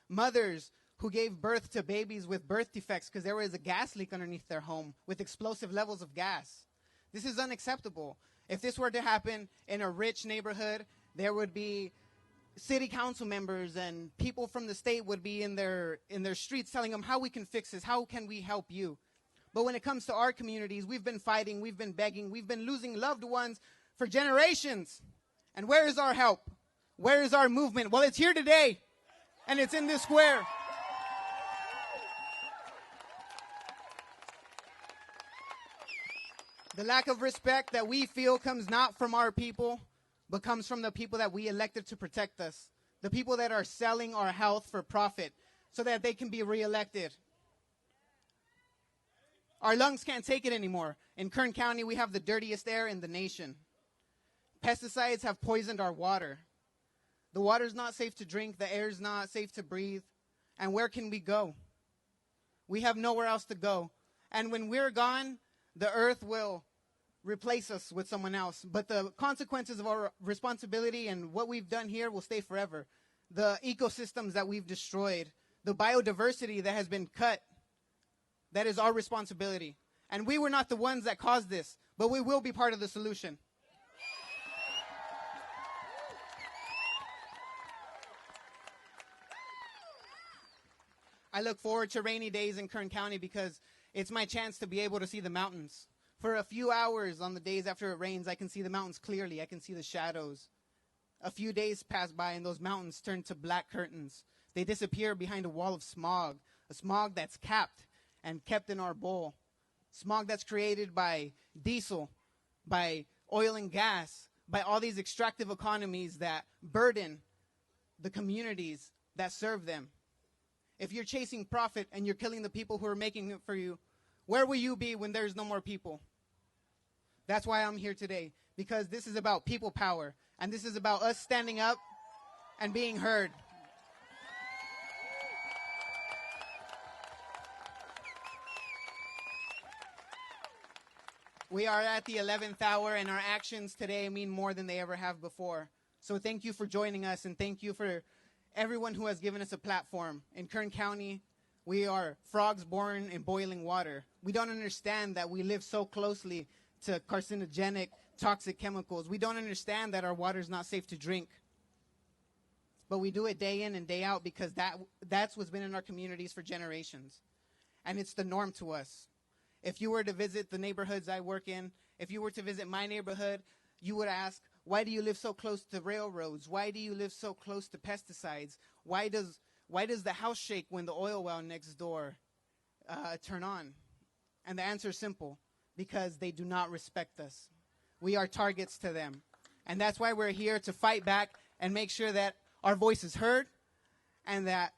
Mothers who gave birth to babies with birth defects because there was a gas leak underneath their home with explosive levels of gas. This is unacceptable. If this were to happen in a rich neighborhood, there would be city council members and people from the state would be in their streets telling them how we can fix this, how can we help you. But when it comes to our communities, we've been fighting, we've been begging, we've been losing loved ones for generations. And where is our help? Where is our movement? Well, it's here today, and it's in this square. The lack of respect that we feel comes not from our people, but comes from the people that we elected to protect us. The people that are selling our health for profit so that they can be reelected. Our lungs can't take it anymore. In Kern County, we have the dirtiest air in the nation. Pesticides have poisoned our water. The water's not safe to drink. The air's not safe to breathe. And where can we go? We have nowhere else to go. And when we're gone, the earth will replace us with someone else. But the consequences of our responsibility and what we've done here will stay forever. The ecosystems that we've destroyed, the biodiversity that has been cut, that is our responsibility. And we were not the ones that caused this, but we will be part of the solution. I look forward to rainy days in Kern County because it's my chance to be able to see the mountains. For a few hours on the days after it rains, I can see the mountains clearly. I can see the shadows. A few days pass by and those mountains turn to black curtains. They disappear behind a wall of smog, a smog that's capped and kept in our bowl. Smog that's created by diesel, by oil and gas, by all these extractive economies that burden the communities that serve them. If you're chasing profit and you're killing the people who are making it for you, where will you be when there's no more people? That's why I'm here today, because this is about people power, and this is about us standing up and being heard. We are at the 11th hour, and our actions today mean more than they ever have before. So thank you for joining us, and thank you for everyone who has given us a platform. In Kern County, we are frogs born in boiling water. We don't understand that we live so closely to carcinogenic, toxic chemicals. We don't understand that our water is not safe to drink. But we do it day in and day out because that's what's been in our communities for generations. And it's the norm to us. If you were to visit the neighborhoods I work in, if you were to visit my neighborhood, you would ask, why do you live so close to railroads? Why do you live so close to pesticides? Why does the house shake when the oil well next door turn on? And the answer is simple, because they do not respect us. We are targets to them. And that's why we're here to fight back and make sure that our voice is heard and that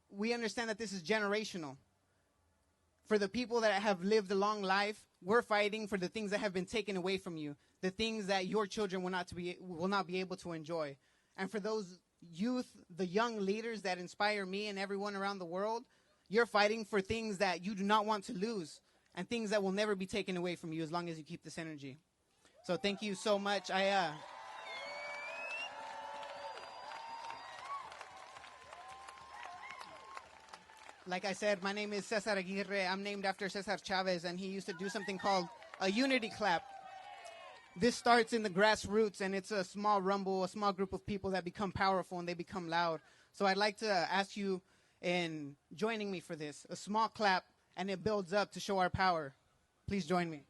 we understand that this is generational. For the people that have lived a long life, we're fighting for the things that have been taken away from you, the things that your children will not be able to enjoy. And for those youth, the young leaders that inspire me and everyone around the world, you're fighting for things that you do not want to lose and things that will never be taken away from you as long as you keep this energy. So thank you so much. Like I said, my name is Cesar Aguirre. I'm named after Cesar Chavez, and he used to do something called a unity clap. This starts in the grassroots, and it's a small rumble, a small group of people that become powerful and they become loud. So I'd like to ask you in joining me for this, a small clap, and it builds up to show our power. Please join me.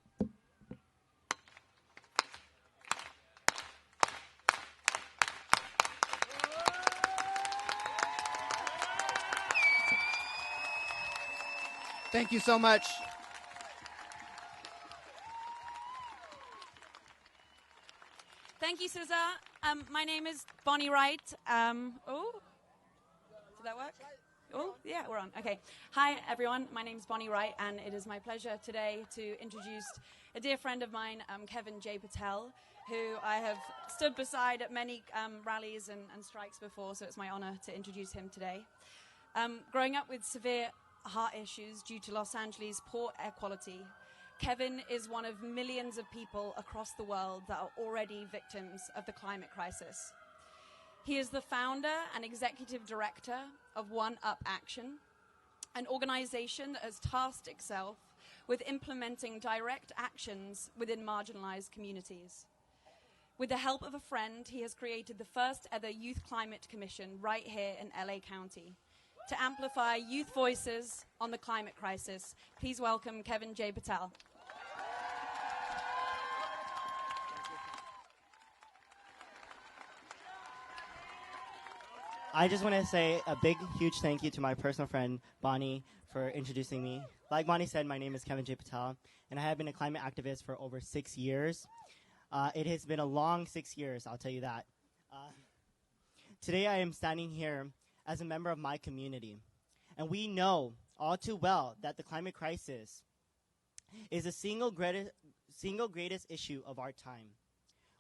Thank you so much. Thank you, Cesar. My name is Bonnie Wright. Oh, did that work? Oh, yeah, we're on. Okay. Hi, everyone. My name is Bonnie Wright, and it is my pleasure today to introduce a dear friend of mine, Kevin J. Patel, who I have stood beside at many rallies and strikes before, so it's my honor to introduce him today. Growing up with severe heart issues due to Los Angeles' poor air quality, Kevin is one of millions of people across the world that are already victims of the climate crisis. He is the founder and executive director of One Up Action, an organization that has tasked itself with implementing direct actions within marginalized communities. With the help of a friend, he has created the first ever Youth Climate Commission right here in LA County to amplify youth voices on the climate crisis. Please welcome Kevin J. Patel. I just want to say a big, huge thank you to my personal friend, Bonnie, for introducing me. Like Bonnie said, my name is Kevin J. Patel, and I have been a climate activist for over 6 years. It has been a long 6 years, I'll tell you that. Today I am standing here as a member of my community, and we know all too well that the climate crisis is the single greatest issue of our time.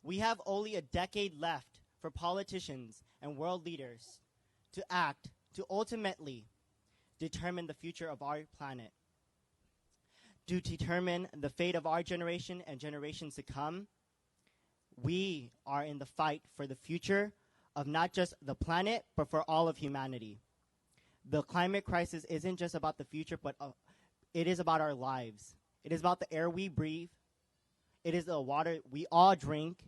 We have only a decade left for politicians and world leaders to act to ultimately determine the future of our planet, to determine the fate of our generation and generations to come. We are in the fight for the future of not just the planet, but for all of humanity. The climate crisis isn't just about the future, but it is about our lives. It is about the air we breathe. It is the water we all drink,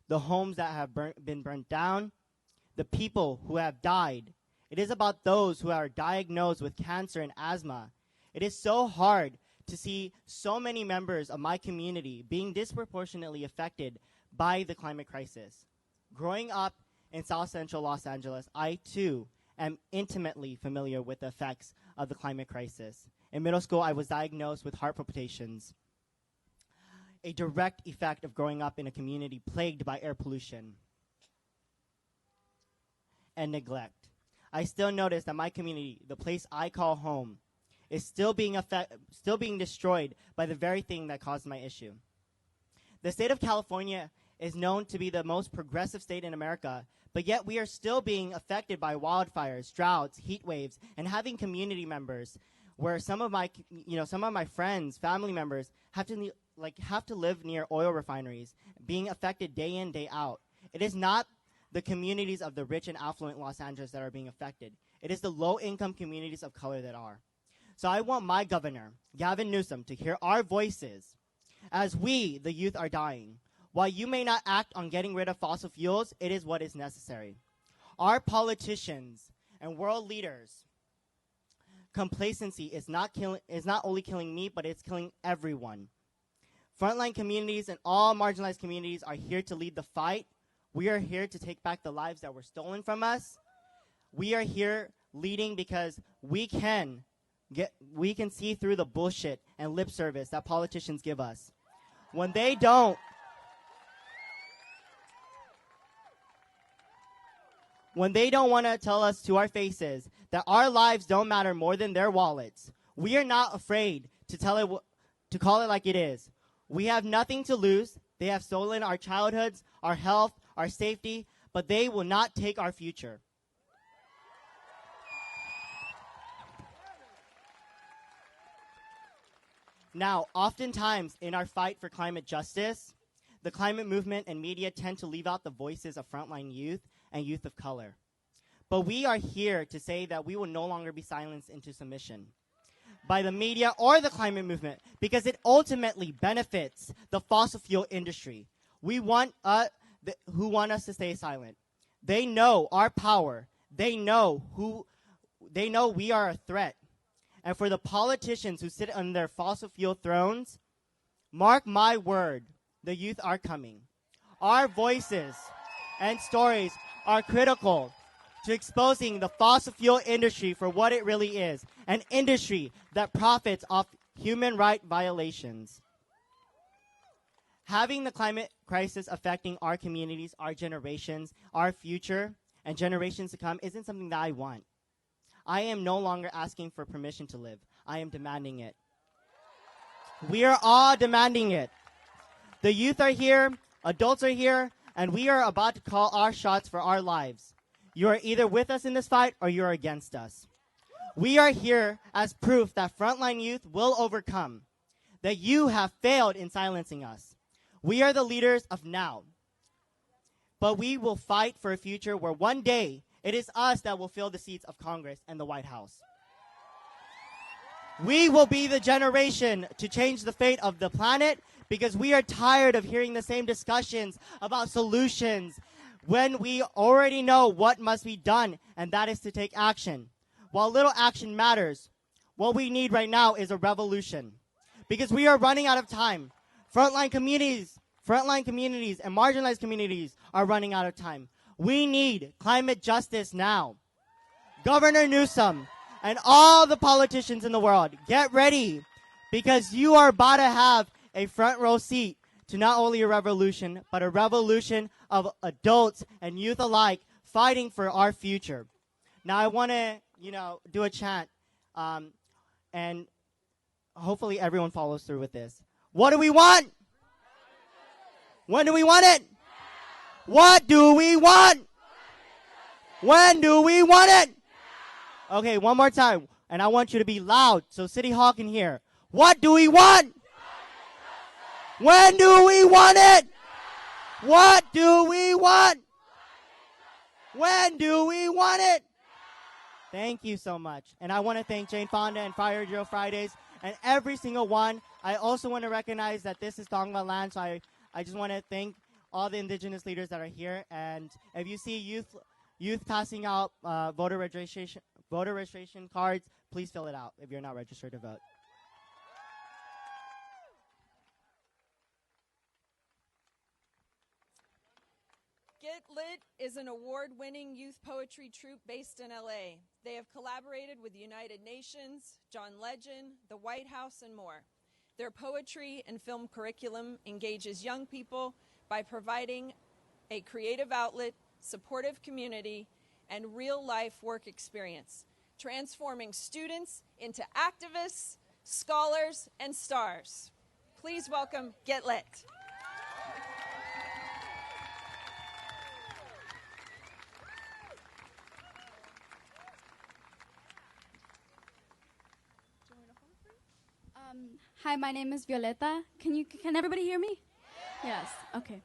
the homes that have been burnt down, the people who have died. It is about those who are diagnosed with cancer and asthma. It is so hard to see so many members of my community being disproportionately affected by the climate crisis. Growing up in South Central Los Angeles, I too am intimately familiar with the effects of the climate crisis. In middle school, I was diagnosed with heart palpitations, a direct effect of growing up in a community plagued by air pollution and neglect. I still notice that my community, the place I call home, is still being destroyed by the very thing that caused my issue. The state of California is known to be the most progressive state in America, but yet we are still being affected by wildfires, droughts, heat waves, and having community members where some of my friends, family members have to live near oil refineries, being affected day in, day out. It is not the communities of the rich and affluent Los Angeles that are being affected. It is the low-income communities of color that are. So I want my governor, Gavin Newsom, to hear our voices as we, the youth, are dying. While you may not act on getting rid of fossil fuels, it is what is necessary. Our politicians and world leaders' complacency is not only killing me, but it's killing everyone. Frontline communities and all marginalized communities are here to lead the fight. We are here to take back the lives that were stolen from us. We are here leading because we can see through the bullshit and lip service that politicians give us. When they don't want to tell us to our faces that our lives don't matter more than their wallets, we are not afraid to call it like it is. We have nothing to lose. They have stolen our childhoods, our health, our safety, but they will not take our future. Now, oftentimes in our fight for climate justice, the climate movement and media tend to leave out the voices of frontline youth and youth of color. But we are here to say that we will no longer be silenced into submission by the media or the climate movement, because it ultimately benefits the fossil fuel industry. We want who want us to stay silent. They know our power. They know we are a threat. And for the politicians who sit on their fossil fuel thrones, mark my word, the youth are coming. Our voices and stories are critical to exposing the fossil fuel industry for what it really is, an industry that profits off human rights violations. Having the climate crisis affecting our communities, our generations, our future, and generations to come isn't something that I want. I am no longer asking for permission to live. I am demanding it. We are all demanding it. The youth are here, adults are here, and we are about to call our shots for our lives. You are either with us in this fight or you are against us. We are here as proof that frontline youth will overcome, that you have failed in silencing us. We are the leaders of now, but we will fight for a future where one day it is us that will fill the seats of Congress and the White House. We will be the generation to change the fate of the planet, because we are tired of hearing the same discussions about solutions when we already know what must be done, and that is to take action. While little action matters, what we need right now is a revolution, because we are running out of time. Frontline communities and marginalized communities are running out of time. We need climate justice now. Governor Newsom and all the politicians in the world, get ready, because you are about to have a front row seat to not only a revolution, but a revolution of adults and youth alike fighting for our future. Now I want to, do a chant, and hopefully everyone follows through with this. What do we want? When do we want it? What do we want? When do we want it? Okay, one more time, and I want you to be loud so City Hall can hear. What do we want? When do we want it? What do we want? When do we want it? Thank you so much. And I want to thank Jane Fonda and Fire Drill Fridays and every single one. I also want to recognize that this is Tongva land, so I just want to thank all the indigenous leaders that are here. And if you see youth passing out voter registration cards, please fill it out if you're not registered to vote. Get Lit is an award-winning youth poetry troupe based in LA. They have collaborated with the United Nations, John Legend, the White House, and more. Their poetry and film curriculum engages young people by providing a creative outlet, supportive community, and real-life work experience, transforming students into activists, scholars, and stars. Please welcome Get Lit. Hi, my name is Violeta. Can everybody hear me? Yes. Okay.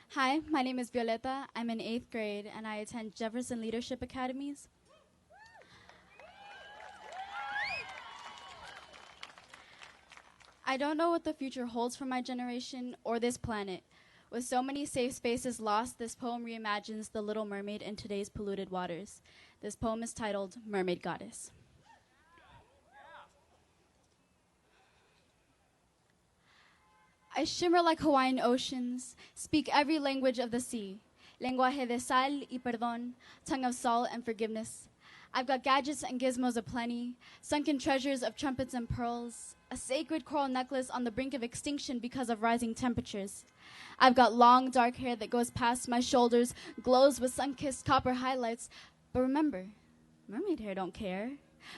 Hi, my name is Violeta. I'm in 8th grade, and I attend Jefferson Leadership Academies. I don't know what the future holds for my generation or this planet. With so many safe spaces lost, this poem reimagines the Little Mermaid in today's polluted waters. This poem is titled Mermaid Goddess. I shimmer like Hawaiian oceans, speak every language of the sea. Lenguaje de sal y perdón, tongue of salt and forgiveness. I've got gadgets and gizmos aplenty, sunken treasures of trumpets and pearls, a sacred coral necklace on the brink of extinction because of rising temperatures. I've got long dark hair that goes past my shoulders, glows with sun-kissed copper highlights. But remember, mermaid hair don't care.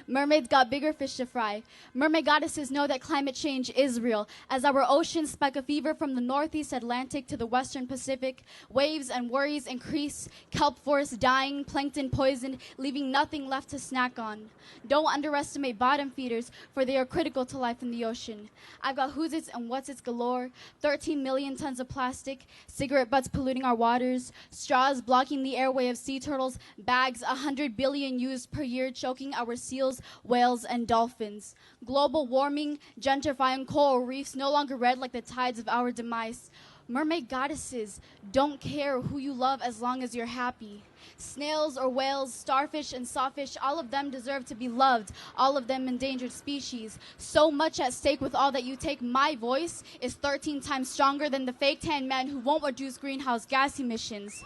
Mermaids got bigger fish to fry. Mermaid goddesses know that climate change is real. As our oceans spike a fever from the northeast Atlantic to the western Pacific, waves and worries increase, kelp forests dying, plankton poisoned, leaving nothing left to snack on. Don't underestimate bottom feeders, for they are critical to life in the ocean. I've got who's its and what's its galore, 13 million tons of plastic, cigarette butts polluting our waters, straws blocking the airway of sea turtles, bags 100 billion used per year choking our seals, whales, and dolphins. Global warming, gentrifying coral reefs no longer red like the tides of our demise. Mermaid goddesses don't care who you love as long as you're happy. Snails or whales, starfish and sawfish, all of them deserve to be loved, all of them endangered species. So much at stake with all that you take. My voice is 13 times stronger than the fake tan man who won't reduce greenhouse gas emissions.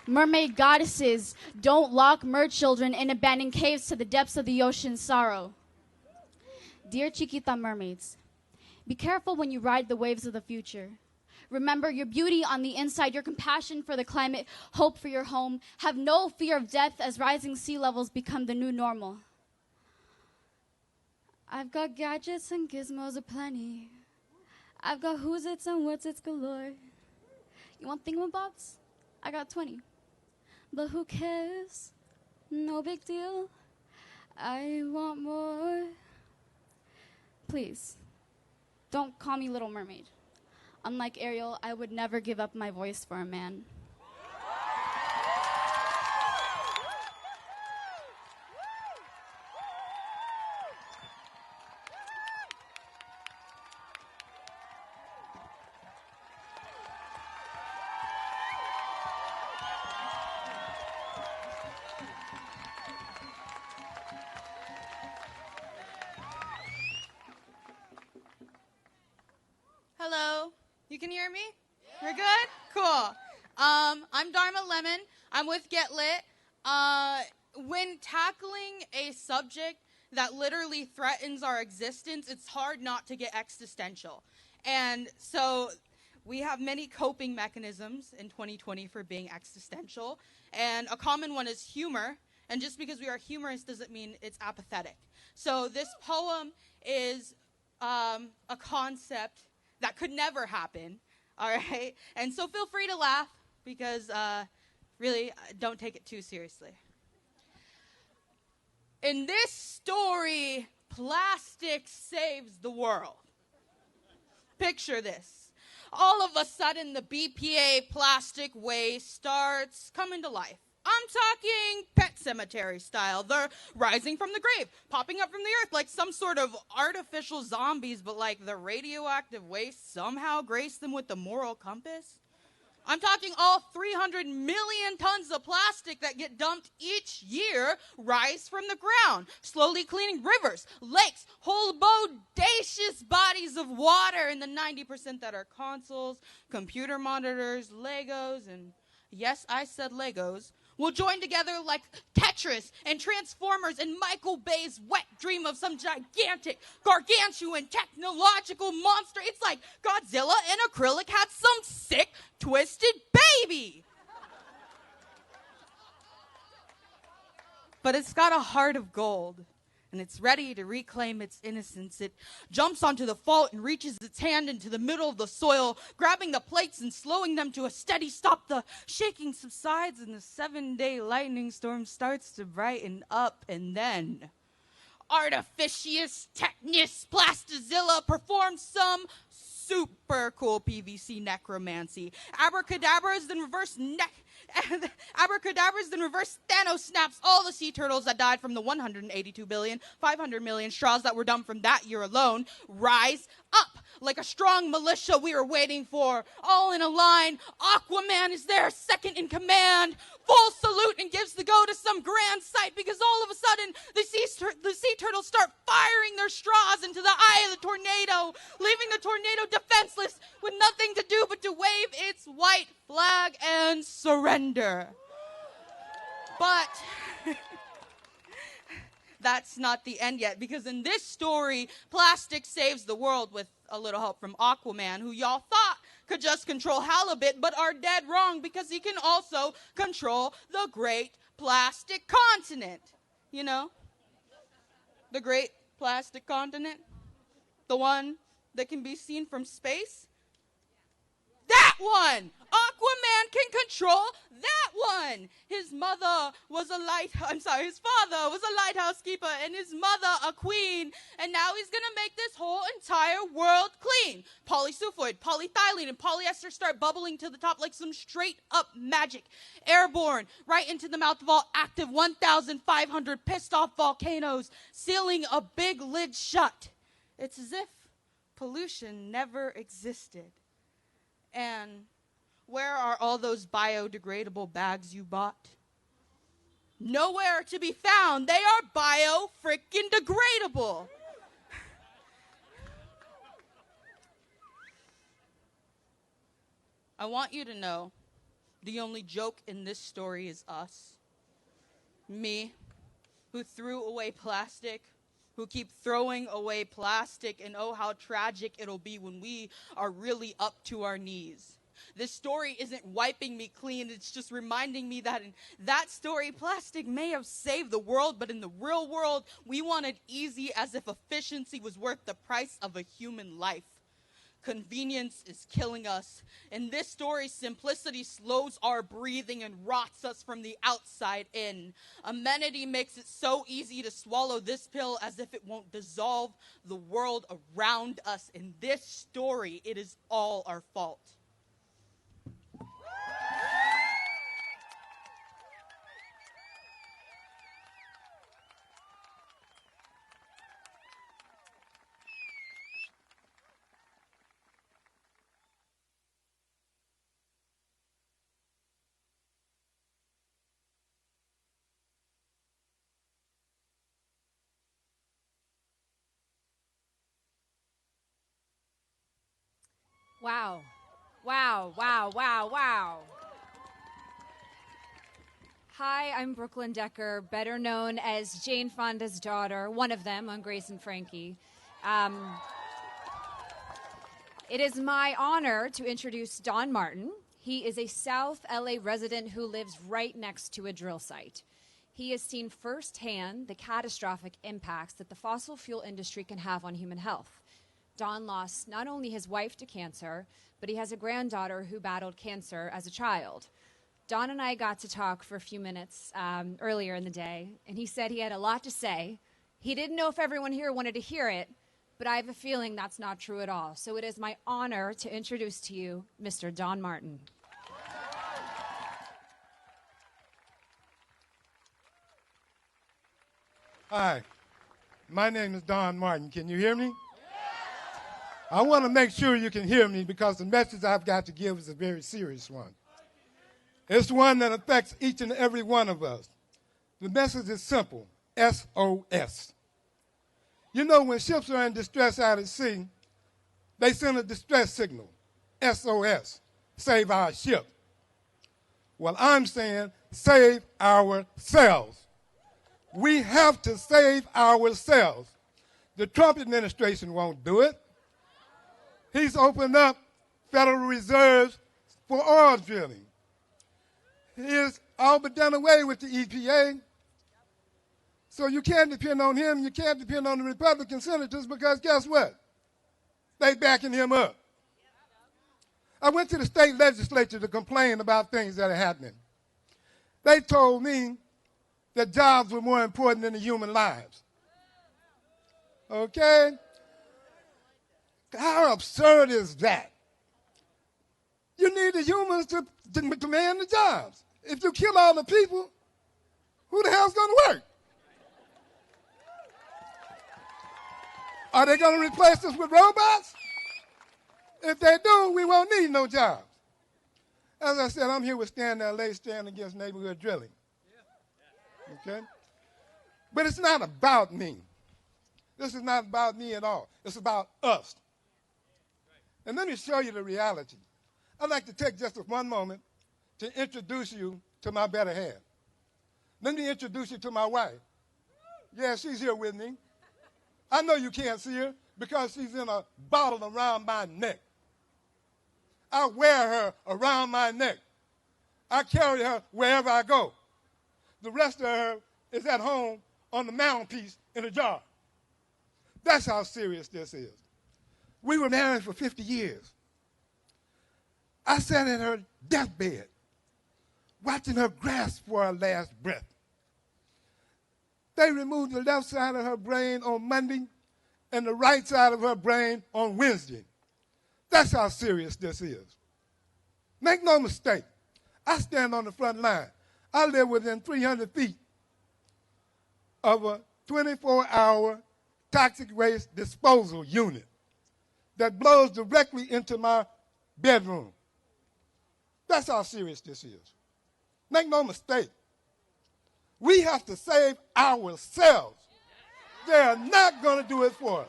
Mermaid goddesses, don't lock merchildren in abandoned caves to the depths of the ocean's sorrow. Dear Chiquita mermaids, be careful when you ride the waves of the future. Remember your beauty on the inside, your compassion for the climate, hope for your home. Have no fear of death as rising sea levels become the new normal. I've got gadgets and gizmos aplenty. I've got who's its and what's its galore. You want thingamabobs? I got 20. But who cares? No big deal. I want more. Please, don't call me Little Mermaid. Unlike Ariel, I would never give up my voice for a man. Hello, you can hear me? We're good? Cool. I'm Dharma Lemon. I'm with Get Lit. When tackling a subject that literally threatens our existence, it's hard not to get existential. And so we have many coping mechanisms in 2020 for being existential. And a common one is humor. And just because we are humorous doesn't mean it's apathetic. So this poem is a concept that could never happen, all right? And so feel free to laugh because really, don't take it too seriously. In this story, plastic saves the world. Picture this. All of a sudden, the BPA plastic waste starts coming to life. I'm talking Pet Cemetery style. They're rising from the grave, popping up from the earth like some sort of artificial zombies, but like the radioactive waste somehow graced them with the moral compass. I'm talking all 300 million tons of plastic that get dumped each year rise from the ground, slowly cleaning rivers, lakes, whole bodacious bodies of water, and the 90% that are consoles, computer monitors, Legos, and yes, I said Legos, will join together like Tetris and Transformers and Michael Bay's wet dream of some gigantic, gargantuan, technological monster. It's like Godzilla and acrylic had some sick, twisted baby. But it's got a heart of gold, and it's ready to reclaim its innocence. It jumps onto the fault and reaches its hand into the middle of the soil, grabbing the plates and slowing them to a steady stop. The shaking subsides and the 7-day lightning storm starts to brighten up, and then Artificius Technis Plastizilla performs some super cool PVC necromancy. Abracadabras, then reverse Abracadabras, then reverse Thanos snaps all the sea turtles that died from the 182,500,000,000 straws that were dumped from that year alone. Rise up like a strong militia we were waiting for. All in a line. Aquaman is there, second in command. Full salute and gives the go to some grand sight because all of a sudden the sea turtles start firing their straws into the eye of the tornado, leaving the tornado defenseless with nothing to do but to wave its white flag and surrender. But that's not the end yet, because in this story, plastic saves the world with a little help from Aquaman, who y'all thought could just control halibut, but are dead wrong because he can also control the great plastic continent. You know? The great plastic continent? The one that can be seen from space? That one! Aquaman can control that one! His father was a lighthouse keeper, and his mother a queen, and now he's gonna make this whole entire world clean. Polysulfoid, polyethylene, and polyester start bubbling to the top like some straight up magic. Airborne, right into the mouth of all active 1,500 pissed off volcanoes, sealing a big lid shut. It's as if pollution never existed. And where are all those biodegradable bags you bought? Nowhere to be found. They are bio-freaking-degradable. I want you to know the only joke in this story is us. Me, who threw away plastic, who keep throwing away plastic, and oh, how tragic it'll be when we are really up to our knees. This story isn't wiping me clean, it's just reminding me that in that story, plastic may have saved the world, but in the real world, we want it easy as if efficiency was worth the price of a human life. Convenience is killing us. In this story, simplicity slows our breathing and rots us from the outside in. Amenity makes it so easy to swallow this pill as if it won't dissolve the world around us. In this story, it is all our fault. Wow. Wow, wow, wow, wow. Hi, I'm Brooklyn Decker, better known as Jane Fonda's daughter, one of them on Grace and Frankie. It is my honor to introduce Don Martin. He is a South LA resident who lives right next to a drill site. He has seen firsthand the catastrophic impacts that the fossil fuel industry can have on human health. Don lost not only his wife to cancer, but he has a granddaughter who battled cancer as a child. Don and I got to talk for a few minutes earlier in the day, and he said he had a lot to say. He didn't know if everyone here wanted to hear it, but I have a feeling that's not true at all. So it is my honor to introduce to you Mr. Don Martin. Hi, my name is Don Martin. Can you hear me? I want to make sure you can hear me because the message I've got to give is a very serious one. It's one that affects each and every one of us. The message is simple, SOS. You know, when ships are in distress out at sea, they send a distress signal, SOS, save our ship. Well, I'm saying save ourselves. We have to save ourselves. The Trump administration won't do it. He's opened up federal reserves for oil drilling. He's all but done away with the EPA. So you can't depend on him. You can't depend on the Republican senators because guess what? They backing him up. I went to the state legislature to complain about things that are happening. They told me that jobs were more important than the human lives. Okay? How absurd is that? You need the humans to command the jobs. If you kill all the people, who the hell's going to work? Are they going to replace us with robots? If they do, we won't need no jobs. As I said, I'm here with Stand LA, Stand Against Neighborhood Drilling. Okay? But it's not about me. This is not about me at all. It's about us. And let me show you the reality. I'd like to take just one moment to introduce you to my better half. Let me introduce you to my wife. Yeah, she's here with me. I know you can't see her because she's in a bottle around my neck. I wear her around my neck. I carry her wherever I go. The rest of her is at home on the mantelpiece in a jar. That's how serious this is. We were married for 50 years. I sat in her deathbed, watching her grasp for her last breath. They removed the left side of her brain on Monday and the right side of her brain on Wednesday. That's how serious this is. Make no mistake, I stand on the front line. I live within 300 feet of a 24-hour toxic waste disposal unit that blows directly into my bedroom. That's how serious this is. Make no mistake, we have to save ourselves. They are not going to do it for us.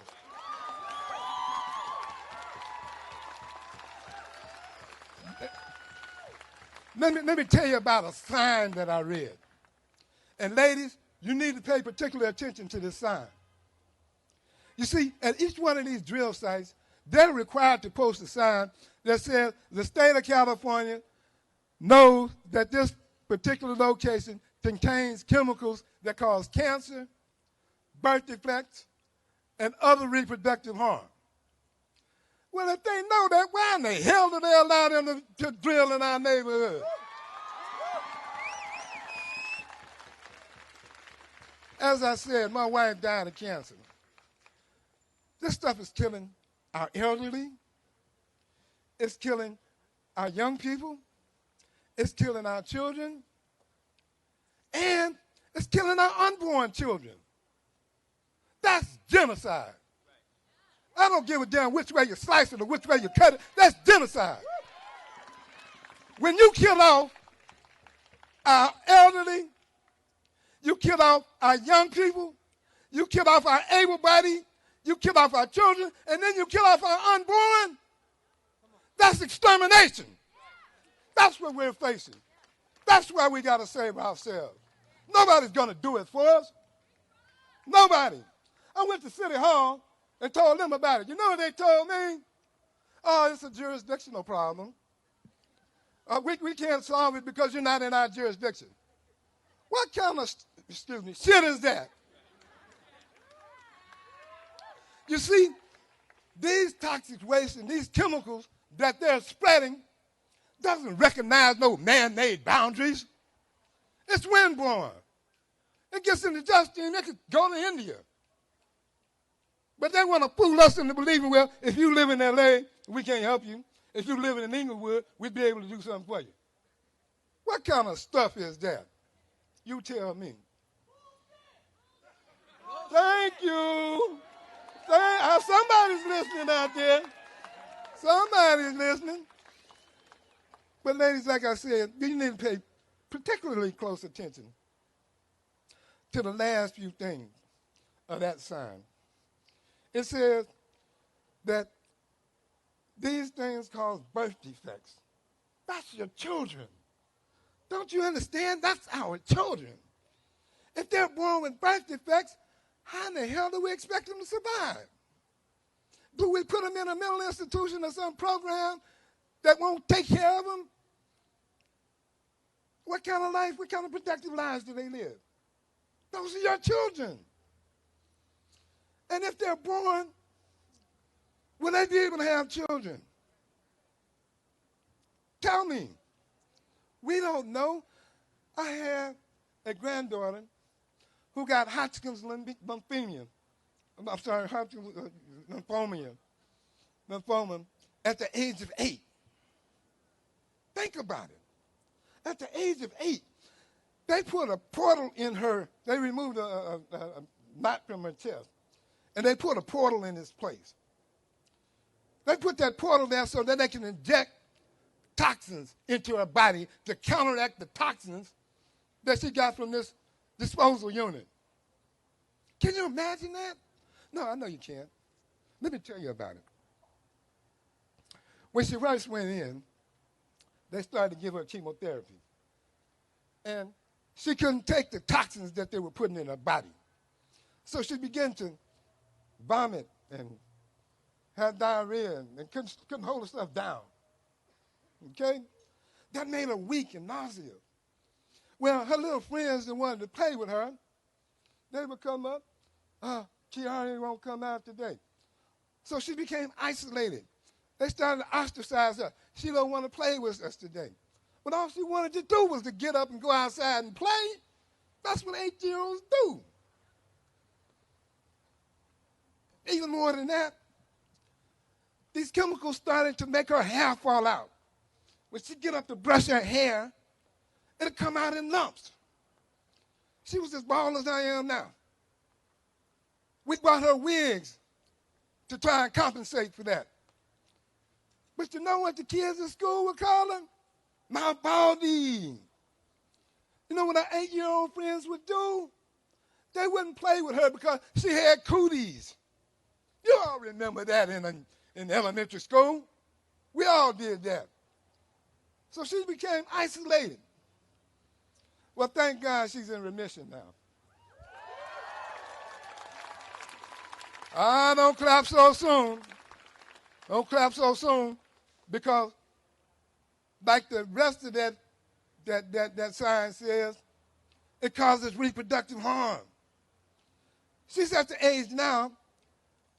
Let me tell you about a sign that I read. And ladies, you need to pay particular attention to this sign. You see, at each one of these drill sites, they're required to post a sign that says the state of California knows that this particular location contains chemicals that cause cancer, birth defects, and other reproductive harm. Well, if they know that, why in the hell do they allow them to drill in our neighborhood? As I said, my wife died of cancer. This stuff is killing our elderly. It's killing our young people. It's killing our children. And it's killing our unborn children. That's genocide. I don't give a damn which way you slice it or which way you cut it. That's genocide. When you kill off our elderly, you kill off our young people, you kill off our able-bodied, you kill off our children, and then you kill off our unborn, that's extermination. That's what we're facing. That's why we got to save ourselves. Nobody's going to do it for us. Nobody. I went to City Hall and told them about it. You know what they told me? Oh, it's a jurisdictional problem. We can't solve it because you're not in our jurisdiction. What kind of, shit is that? You see, these toxic wastes and these chemicals that they're spreading doesn't recognize no man-made boundaries. It's windborne. It gets into Justine, it could go to India. But they want to fool us into believing, well, if you live in L.A., we can't help you. If you live in Inglewood, we'd be able to do something for you. What kind of stuff is that? You tell me. Thank you. Somebody's listening out there. Somebody's listening. But ladies, like I said, you need to pay particularly close attention to the last few things of that sign. It says that these things cause birth defects. That's your children. Don't you understand? That's our children. If they're born with birth defects, how in the hell do we expect them to survive? Do we put them in a mental institution or some program that won't take care of them? What kind of life, what kind of productive lives do they live? Those are your children. And if they're born, will they be able to have children? Tell me. We don't know. I have a granddaughter who got Hodgkin's lymphoma. I'm sorry, Hodgkin's lymphoma at the age of 8. Think about it. At the age of 8, they put a portal in her. They removed a knot from her chest, and they put a portal in its place. They put that portal there so that they can inject toxins into her body to counteract the toxins that she got from this disposal unit. Can you imagine that? No, I know you can't. Let me tell you about it. When she first went in, they started to give her chemotherapy. And she couldn't take the toxins that they were putting in her body. So she began to vomit and have diarrhea and couldn't hold herself down. okay? That made her weak and nauseous. Well, her little friends that wanted to play with her, they would come up, Kiara won't come out today. So she became isolated. They started to ostracize her. She don't want to play with us today. But all she wanted to do was to get up and go outside and play. That's what 8-year-olds do. Even more than that, these chemicals started to make her hair fall out. When she get up to brush her hair, it'll come out in lumps. She was as bald as I am now. We bought her wigs to try and compensate for that. But you know what the kids at school would call her? My baldy. You know what our 8-year-old friends would do? They wouldn't play with her because she had cooties. You all remember that in elementary school. We all did that. So she became isolated. Well, thank God she's in remission now. Don't clap so soon. Don't clap so soon, because like the rest of that science says, it causes reproductive harm. She's at the age now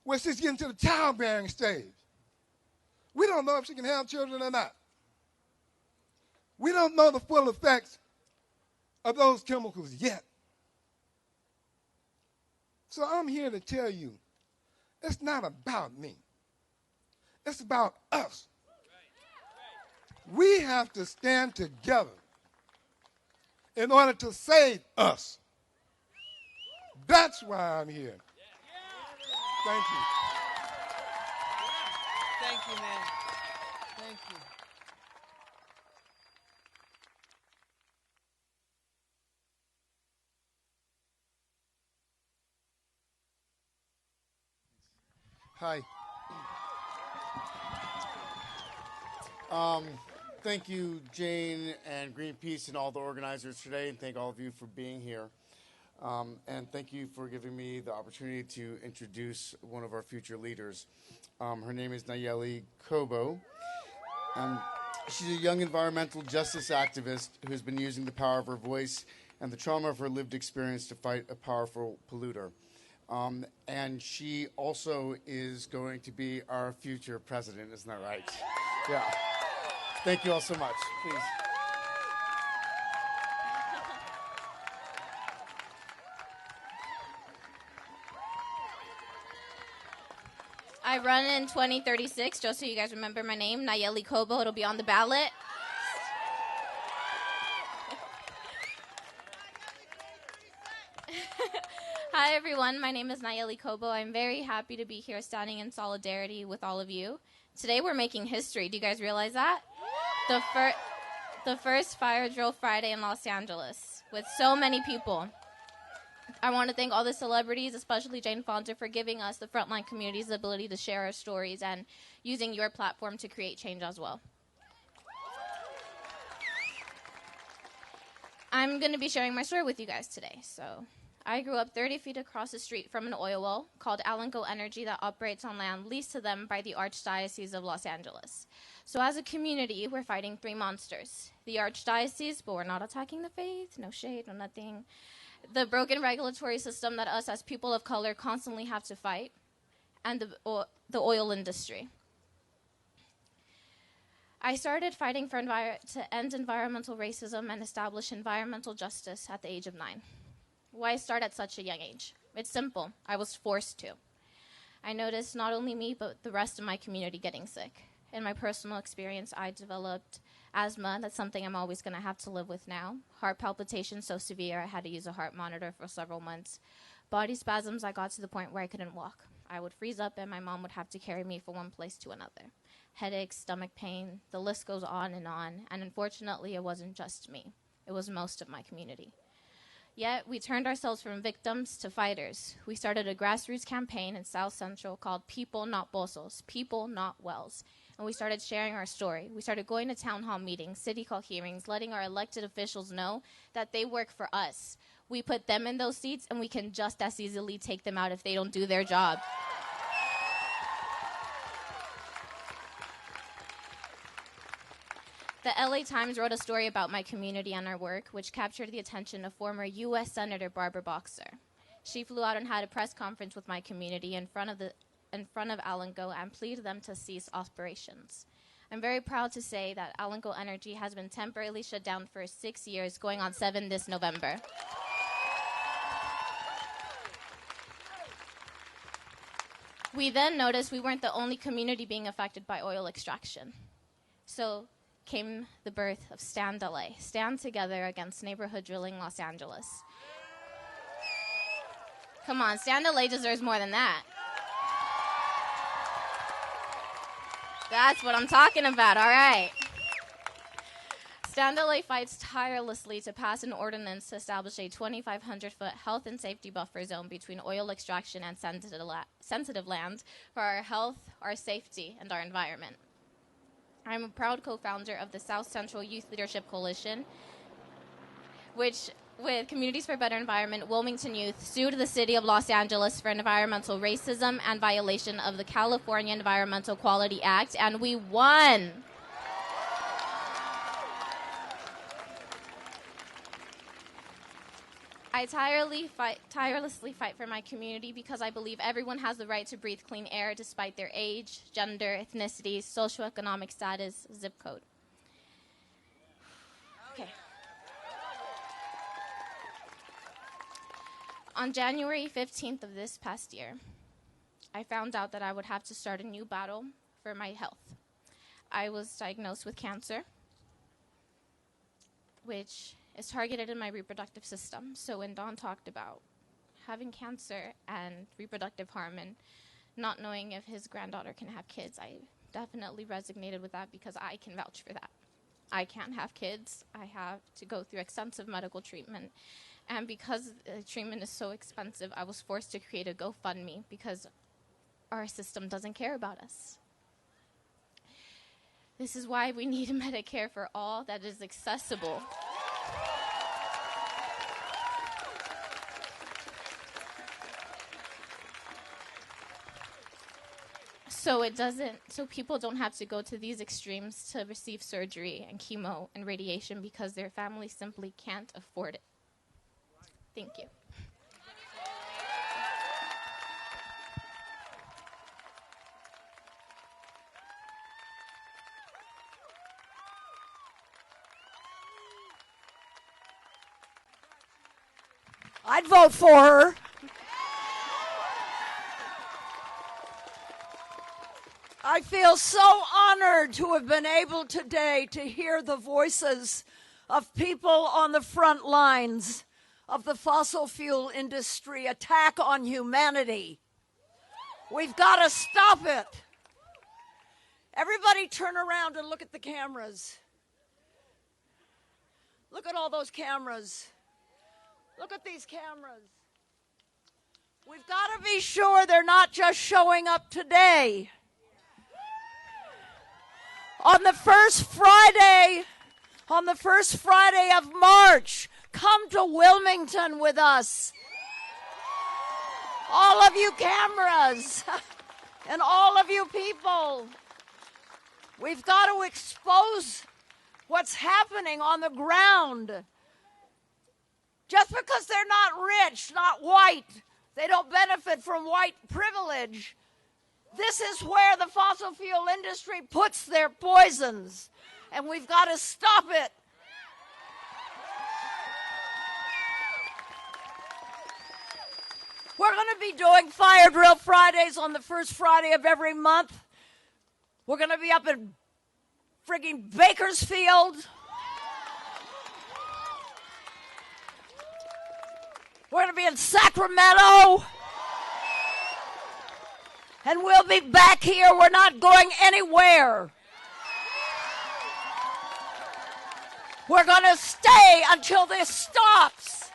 where she's getting to the childbearing stage. We don't know if she can have children or not. We don't know the full effects of those chemicals yet. So I'm here to tell you, it's not about me. It's about us. We have to stand together in order to save us. That's why I'm here. Thank you. Thank you, man. Thank you. Hi. Thank you, Jane and Greenpeace and all the organizers today, and thank all of you for being here. And thank you for giving me the opportunity to introduce one of our future leaders. Her name is Nayeli Kobo. She's a young environmental justice activist who's been using the power of her voice and the trauma of her lived experience to fight a powerful polluter. And she also is going to be our future president, isn't that right? Yeah. Thank you all so much. Please. I run in 2036, just so you guys remember my name, Nayeli Kobo. It'll be on the ballot. Hi, everyone. My name is Nayeli Kobo. I'm very happy to be here standing in solidarity with all of you. Today, we're making history. Do you guys realize that? The first fire drill Friday in Los Angeles with so many people. I want to thank all the celebrities, especially Jane Fonda, for giving us, the frontline community's ability to share our stories and using your platform to create change as well. I'm going to be sharing my story with you guys today. So, I grew up 30 feet across the street from an oil well called Alanco Energy that operates on land leased to them by the Archdiocese of Los Angeles. So as a community, we're fighting three monsters. The Archdiocese, but we're not attacking the faith, no shade, no nothing. The broken regulatory system that us as people of color constantly have to fight, and the oil industry. I started fighting to end environmental racism and establish environmental justice at the age of 9. Why start at such a young age? It's simple. I was forced to. I noticed not only me, but the rest of my community getting sick. In my personal experience, I developed asthma. That's something I'm always going to have to live with now. Heart palpitations so severe, I had to use a heart monitor for several months. Body spasms, I got to the point where I couldn't walk. I would freeze up and my mom would have to carry me from one place to another. Headaches, stomach pain, the list goes on. And unfortunately, it wasn't just me. It was most of my community. Yet, we turned ourselves from victims to fighters. We started a grassroots campaign in South Central called People Not Pozos, People Not Wells. And we started sharing our story. We started going to town hall meetings, city hall hearings, letting our elected officials know that they work for us. We put them in those seats, and we can just as easily take them out if they don't do their job. The LA Times wrote a story about my community and our work, which captured the attention of former U.S. Senator Barbara Boxer. She flew out and had a press conference with my community in front of Alango and pleaded them to cease operations. I'm very proud to say that Alango Energy has been temporarily shut down for 6 years, going on 7 this November. We then noticed we weren't the only community being affected by oil extraction. So came the birth of Stand LA, Stand Together Against Neighborhood Drilling Los Angeles. Come on, Stand LA deserves more than that. That's what I'm talking about, all right. Stand LA fights tirelessly to pass an ordinance to establish a 2,500-foot health and safety buffer zone between oil extraction and sensitive land for our health, our safety, and our environment. I'm a proud co-founder of the South Central Youth Leadership Coalition, which, with Communities for Better Environment, Wilmington Youth sued the city of Los Angeles for environmental racism and violation of the California Environmental Quality Act, and we won. I tirelessly fight for my community because I believe everyone has the right to breathe clean air despite their age, gender, ethnicity, socioeconomic status, zip code. Okay. On January 15th of this past year, I found out that I would have to start a new battle for my health. I was diagnosed with cancer, which is targeted in my reproductive system. So when Don talked about having cancer and reproductive harm and not knowing if his granddaughter can have kids, I definitely resonated with that because I can vouch for that. I can't have kids. I have to go through extensive medical treatment. And because the treatment is so expensive, I was forced to create a GoFundMe because our system doesn't care about us. This is why we need Medicare for all that is accessible. So people don't have to go to these extremes to receive surgery and chemo and radiation because their family simply can't afford it. Thank you. I'd vote for her. I feel so honored to have been able today to hear the voices of people on the front lines of the fossil fuel industry attack on humanity. We've got to stop it. Everybody turn around and look at the cameras. Look at all those cameras. Look at these cameras. We've got to be sure they're not just showing up today. On the first Friday of March, come to Wilmington with us. All of you cameras and all of you people. We've got to expose what's happening on the ground. Just because they're not rich, not white, they don't benefit from white privilege. This is where the fossil fuel industry puts their poisons, and we've got to stop it. We're going to be doing Fire Drill Fridays on the first Friday of every month. We're going to be up in frigging Bakersfield. We're going to be in Sacramento. And we'll be back here. We're not going anywhere. We're going to stay until this stops.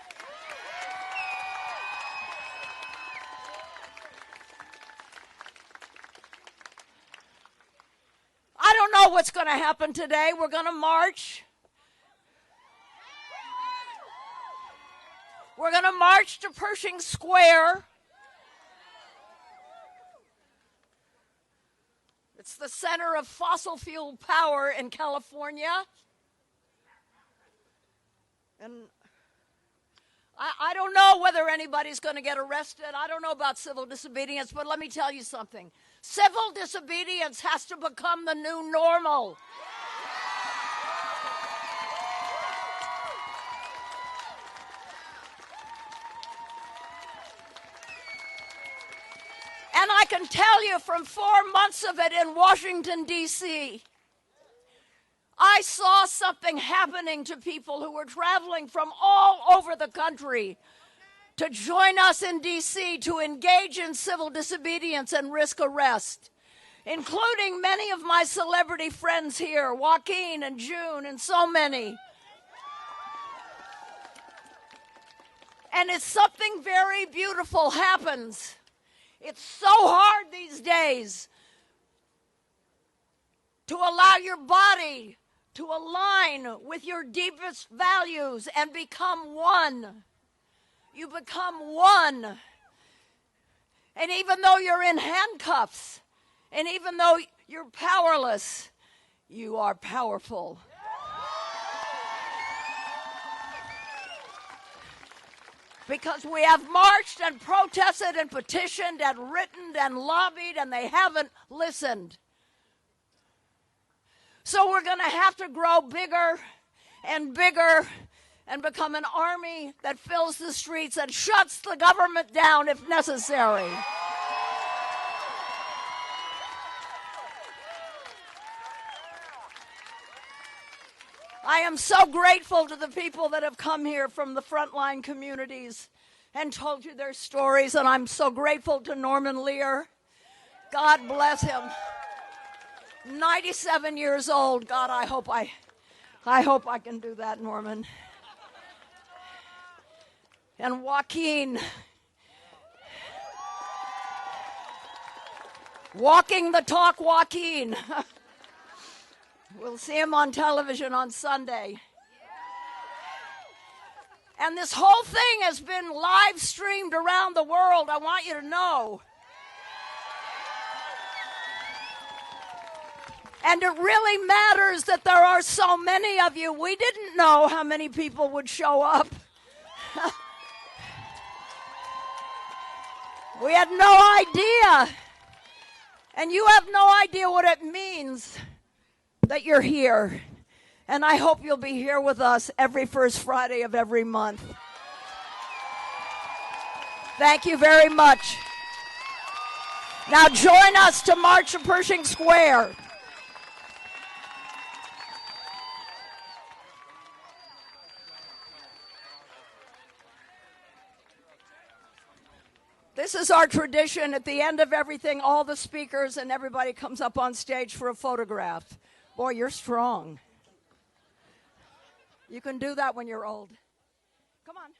I don't know what's going to happen today. We're going to march. We're going to march to Pershing Square. It's the center of fossil fuel power in California. And I don't know whether anybody's going to get arrested. I don't know about civil disobedience, but let me tell you something. Civil disobedience has to become the new normal. And I can tell you from 4 months of it in Washington, D.C., I saw something happening to people who were traveling from all over the country to join us in D.C. to engage in civil disobedience and risk arrest, including many of my celebrity friends here, Joaquin and June and so many. And it's something very beautiful happens. It's so hard these days to allow your body to align with your deepest values and become one. You become one. And even though you're in handcuffs, and even though you're powerless, you are powerful. Because we have marched and protested and petitioned and written and lobbied, and they haven't listened. So we're going to have to grow bigger and bigger and become an army that fills the streets and shuts the government down if necessary. I am so grateful to the people that have come here from the frontline communities and told you their stories, and I'm so grateful to Norman Lear. God bless him. 97 years old. God, I hope I can do that, Norman. And Joaquin. Walking the talk, Joaquin. We'll see him on television on Sunday. And this whole thing has been live streamed around the world, I want you to know. And it really matters that there are so many of you. We didn't know how many people would show up. We had no idea. And you have no idea what it means that you're here. And I hope you'll be here with us every first Friday of every month. Thank you very much. Now join us to march to Pershing Square. This is our tradition. At the end of everything, all the speakers and everybody comes up on stage for a photograph. Boy, you're strong. You can do that when you're old. Come on.